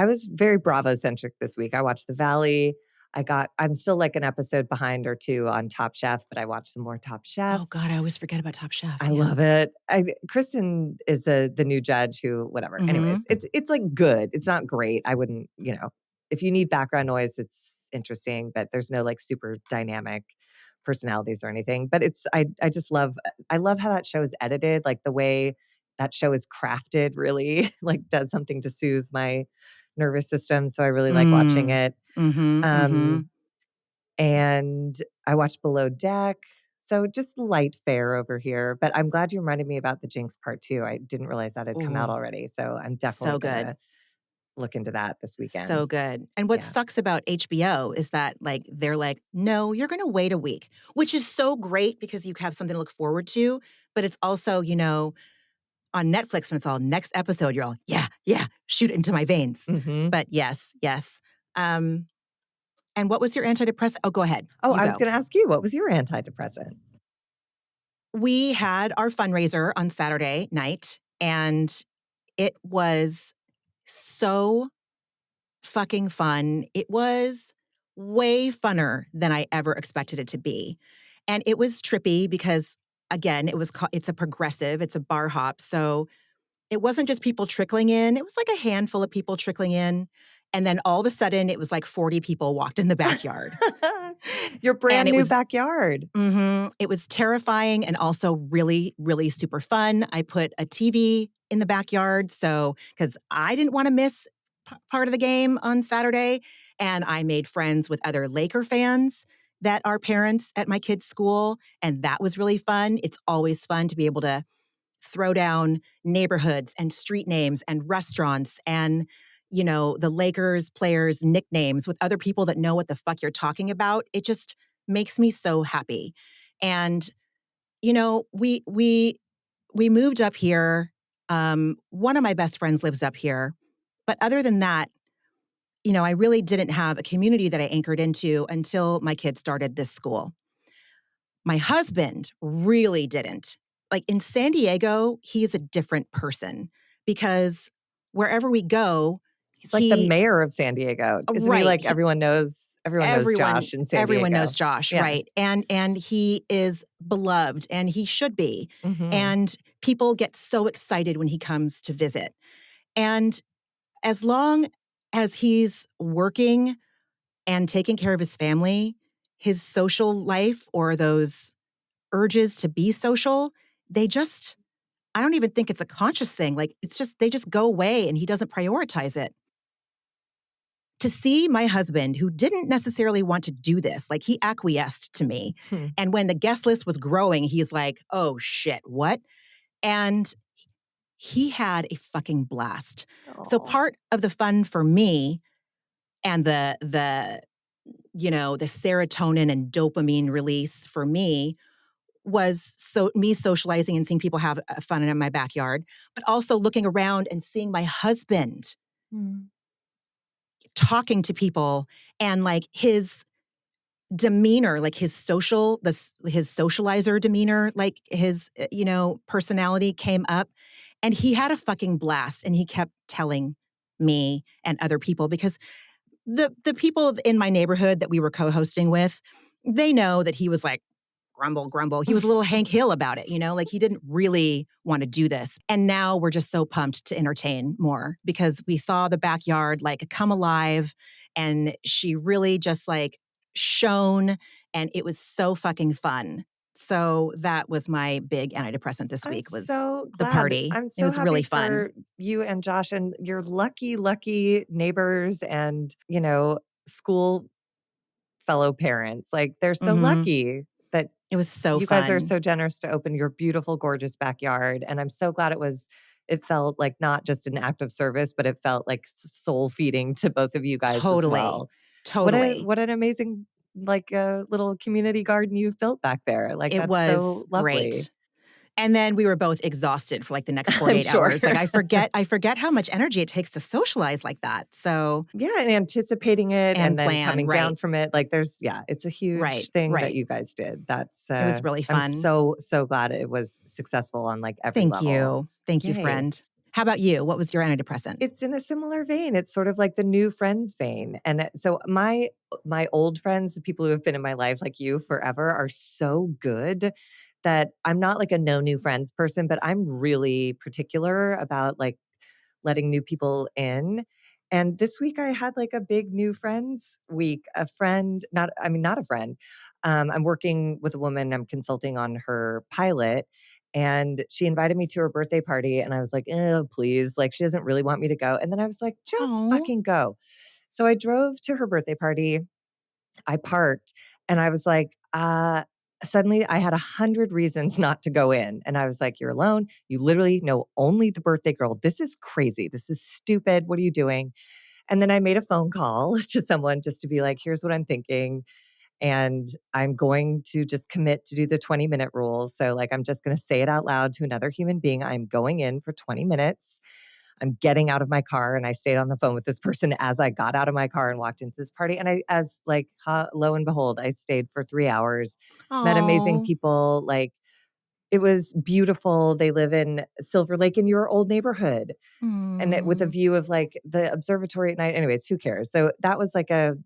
was very Bravo centric this week. I watched The Valley. I'm still like an episode behind or two on Top Chef, but I watched some more Top Chef. Oh God, I always forget about Top Chef. I Yeah. love it. Kristen is the new judge who whatever. Mm-hmm. Anyways, it's like good. It's not great. I wouldn't, if you need background noise, it's interesting, but there's no like super dynamic personalities or anything. But I just love how that show is edited, like the way that show is crafted really like does something to soothe my nervous system. So I really like watching Mm. it. Mm-hmm. Mm-hmm. Um and I watched Below Deck. So just light fare over here. But I'm glad you reminded me about the Jinx part two. I didn't realize that had come out Ooh, already. So I'm definitely so gonna good. look into that this So weekend. good. And what Yeah. sucks about HBO is that like they're like, no, you're gonna wait a week, which is so great because you have something to look forward to. But it's also, on Netflix when it's all next episode, you're all, yeah, yeah, shoot it into my veins. hmm But yes, yes. Um, and what was your antidepressant? Oh, go ahead. Oh, You I was go. gonna ask you, what was your antidepressant? We had our fundraiser on Saturday night, and it was so fucking fun. It was way funner than I ever expected it to be. And it was trippy because again, it's a progressive, it's a bar hop. So it wasn't just people trickling in, it was like a handful of people trickling in. And then all of a sudden it was like 40 people walked in the backyard. Your And brand it new was backyard. it was terrifying and also really, really super fun. I put a TV in the backyard because I didn't want to miss part of the game on Saturday. And I made friends with other Laker fans that are parents at my kids' school. And that was really fun. It's always fun to be able to throw down neighborhoods and street names and restaurants and the Lakers players' nicknames with other people that know what the fuck you're talking about. It just makes me so happy. And we moved up here. One of my best friends lives up here, but other than that, I really didn't have a community that I anchored into until my kids started this school. My husband really didn't. Like in San Diego, he's a different person because wherever we go, He's like the he mayor of San Diego. Isn't he right, like everyone knows everyone Josh in San everyone Diego? knows Josh, Yeah. right? And he is beloved and he should be. hmm And people get so excited when he comes to visit. And as long as he's working and taking care of his family, his social life or those urges to be social, they just I don't even think it's a conscious thing. Like, it's just, they just go away and he doesn't prioritize it. To see my husband, who didn't necessarily want to do this, like he acquiesced to me. Hmm. And when the guest list was growing, he's like, oh shit, what? And he had a fucking blast. So Oh. part of the fun for me and the serotonin and dopamine release for me was me socializing and seeing people have fun in my backyard, but also looking around and seeing my husband Mm. talking to people and like his demeanor, like his socializer demeanor, like his personality came up, and he had a fucking blast, and he kept telling me and other people, because the people in my neighborhood that we were co-hosting with, they know that he was like grumble, grumble. He was a little Hank Hill about it, like he didn't really want to do this. And now we're just so pumped to entertain more because we saw the backyard like come alive, and she really just like shone, and it was so fucking fun. So that was my big antidepressant this I'm week, was so the glad. party. I'm It so was happy really fun. for you and Josh and your lucky, lucky neighbors and, school fellow parents. Like, they're so Mhm. lucky that It was so you guys are fun. so generous to open your beautiful, gorgeous backyard. And I'm so glad it felt like not just an act of service, but it felt like soul feeding to both of you guys as Totally. well. Totally. What an amazing, like, little community garden you've built back there. Like, It that's was so lovely. great. And then we were both exhausted for like the next I'm 48 sure. hours. Like I forget how much energy it takes to socialize like that. So, Yeah, and anticipating it and and then plan, coming down right. from it, like, it's a Right. huge thing that Right. you guys did. It was really I'm fun. so, so glad it was successful on, like, every Thank level. you. Thank you, Yay. friend. How about you? What was your antidepressant? It's in a similar vein. It's sort of like the new friends vein, and so my old friends, the people who have been in my life like you forever, are so good that I'm not like a no new friends person, but I'm really particular about, like, letting new people in. And this week I had like a big new friends week. A friend, not a friend. I'm working with a woman, I'm consulting on her pilot. And she invited me to her birthday party. And I was like, oh, please. Like, she doesn't really want me to go. And then I was like, just Oh. fucking go. So I drove to her birthday party. I parked and I was like, suddenly I had 100 reasons not to go in. And I was like, you're alone. You literally know only the birthday girl. This is crazy. This is stupid. What are you doing? And then I made a phone call to someone just to be like, here's what I'm thinking. And I'm going to just commit to do the 20-minute rule. So, like, I'm just going to say it out loud to another human being. I'm going in for 20 minutes. I'm getting out of my car, and I stayed on the phone with this person as I got out of my car and walked into this party. And lo and behold, I stayed for 3 hours, met amazing Oh. people. Like, it was beautiful. They live in Silver Lake in your old neighborhood, and with a Mm. view of like the observatory at night. Anyways, who cares? So that was like a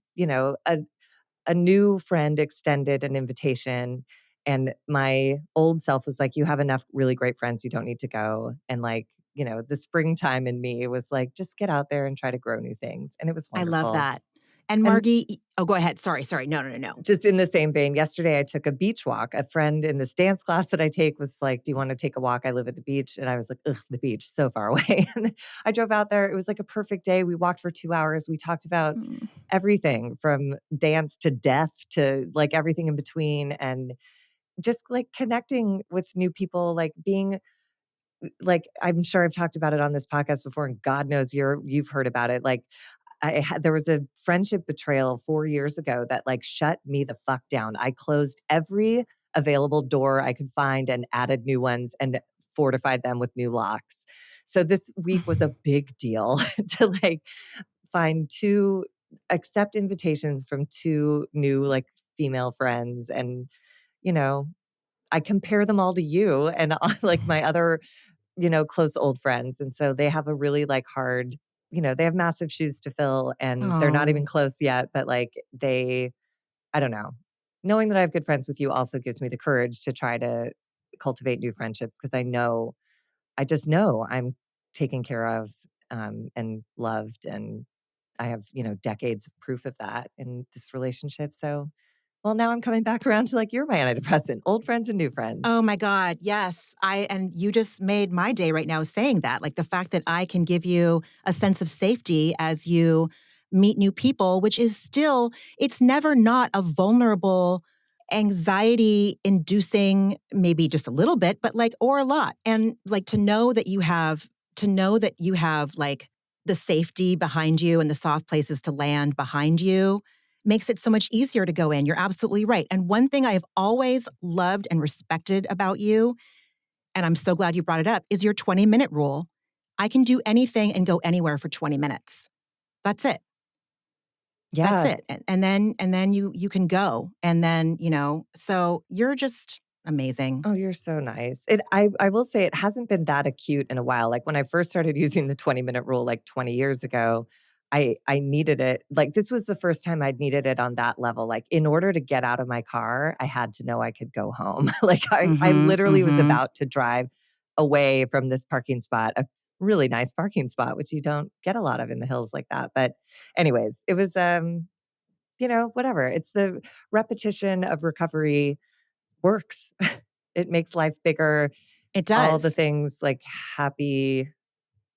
new friend extended an invitation, and my old self was like, you have enough really great friends, you don't need to go. And like, the springtime in me was like, just get out there and try to grow new things. And it was I love wonderful. that. And And oh, go ahead. Sorry, sorry. No, no, no, no. just in the same vein, yesterday I took a beach walk. A friend in this dance class that I take was like, do you want to take a walk? I live at the beach. And I was like, ugh, the beach, so far away. And I drove out there. It was like a perfect day. We walked for 2 hours. We talked about Mm. everything from dance to death to like everything in between. And just like connecting with new people, like being like, I'm sure I've talked about it on this podcast before, and God knows you've heard about it. Like, there was a friendship betrayal 4 years ago that like shut me the fuck down. I closed every available door I could find and added new ones and fortified them with new locks. So this week was a big deal to like find two accept invitations from two new like female friends. And you know I compare them all to you and like my other close old friends. And so they have a really like hard, they have massive shoes to fill, and they're not even Oh, close yet, but like I don't know. Knowing that I have good friends with you also gives me the courage to try to cultivate new friendships, because I just know I'm taken care of, and loved. And I have, decades of proof of that in this relationship. So Well, now I'm coming back around to like, you're my antidepressant, old friends and new friends. Oh my God, yes. And you just made my day right now saying that. Like the fact that I can give you a sense of safety as you meet new people, which is still, it's never not a vulnerable, anxiety inducing, maybe just a little bit, but like, or a lot. And like to know that you have like the safety behind you and the soft places to land behind you makes it so much easier to go in. You're absolutely right. And one thing I have always loved and respected about you, and I'm so glad you brought it up, is your 20-minute rule. I can do anything and go anywhere for 20 minutes. That's it. That's Yeah. it. And then you can go. And then, so you're just amazing. Oh, you're so nice. I will say it hasn't been that acute in a while. Like when I first started using the 20-minute rule like 20 years ago, I needed it. Like this was the first time I'd needed it on that level. Like in order to get out of my car, I had to know I could go home. Like I Mm-hmm. literally was Mm-hmm. about to drive away from this parking spot, a really nice parking spot, which you don't get a lot of in the hills like that. But anyways, it was whatever. It's the repetition of recovery works. It makes life bigger. It All the does. things like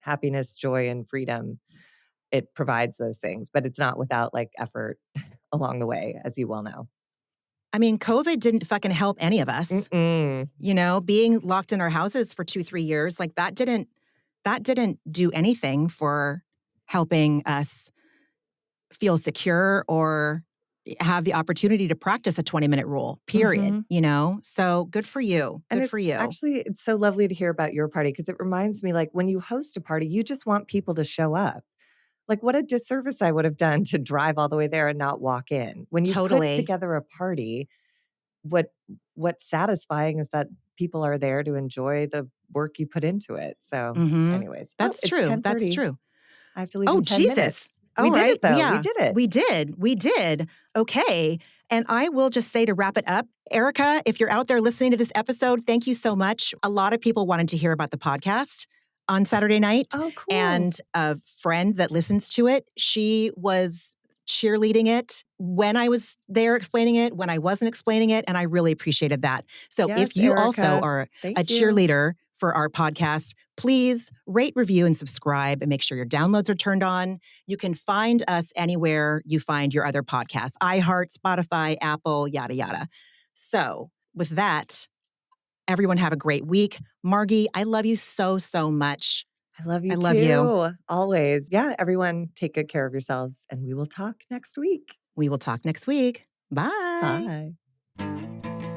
happiness, joy, and freedom, it provides those things, but it's not without like effort along the way, as you well know. I mean, COVID didn't fucking help any of us. Mm-mm. Being locked in our houses for 2-3 years, like that didn't do anything for helping us feel secure or have the opportunity to practice a 20-minute rule, period, Mhm. So good for you. And Good for you. it's so lovely to hear about your party because it reminds me like when you host a party, you just want people to show up. Like what a disservice I would have done to drive all the way there and not walk in. When you put Totally. together a party, what what's satisfying is that people are there to enjoy the work you put into it. So, Mhm. anyways, oh, That's it's true. That's 10:30. true. I have to leave Oh, in 10 Jesus. minutes. We All did right. it though. We Yeah, did it. we did. We did. Okay. And I will just say to wrap it up, Erica, if you're out there listening to this episode, thank you so much. A lot of people wanted to hear about the podcast on Saturday night. Oh, cool. And a friend that listens to it, she was cheerleading it when I was there explaining it, when I wasn't explaining it. And I really appreciated that. So if Yes, you also Erica. are a Thank you. cheerleader for our podcast, please rate, review, and subscribe and make sure your downloads are turned on. You can find us anywhere you find your other podcasts, iHeart, Spotify, Apple, yada, yada. So with that, everyone have a great week. Margie, I love you so, so much. I love I you love you. too. Always. Yeah, everyone take good care of yourselves and we will talk next week. We will talk next week. Bye. Bye.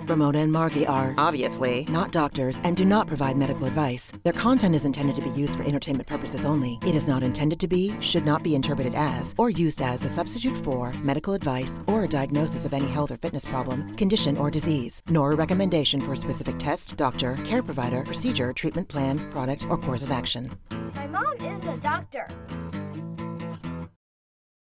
Ramona and Margie are, obviously, not doctors and do not provide medical advice. Their content is intended to be used for entertainment purposes only. It is not intended to be, should not be interpreted as, or used as a substitute for medical advice or a diagnosis of any health or fitness problem, condition, or disease, nor a recommendation for a specific test, doctor, care provider, procedure, treatment plan, product, or course of action. My mom isn't a doctor.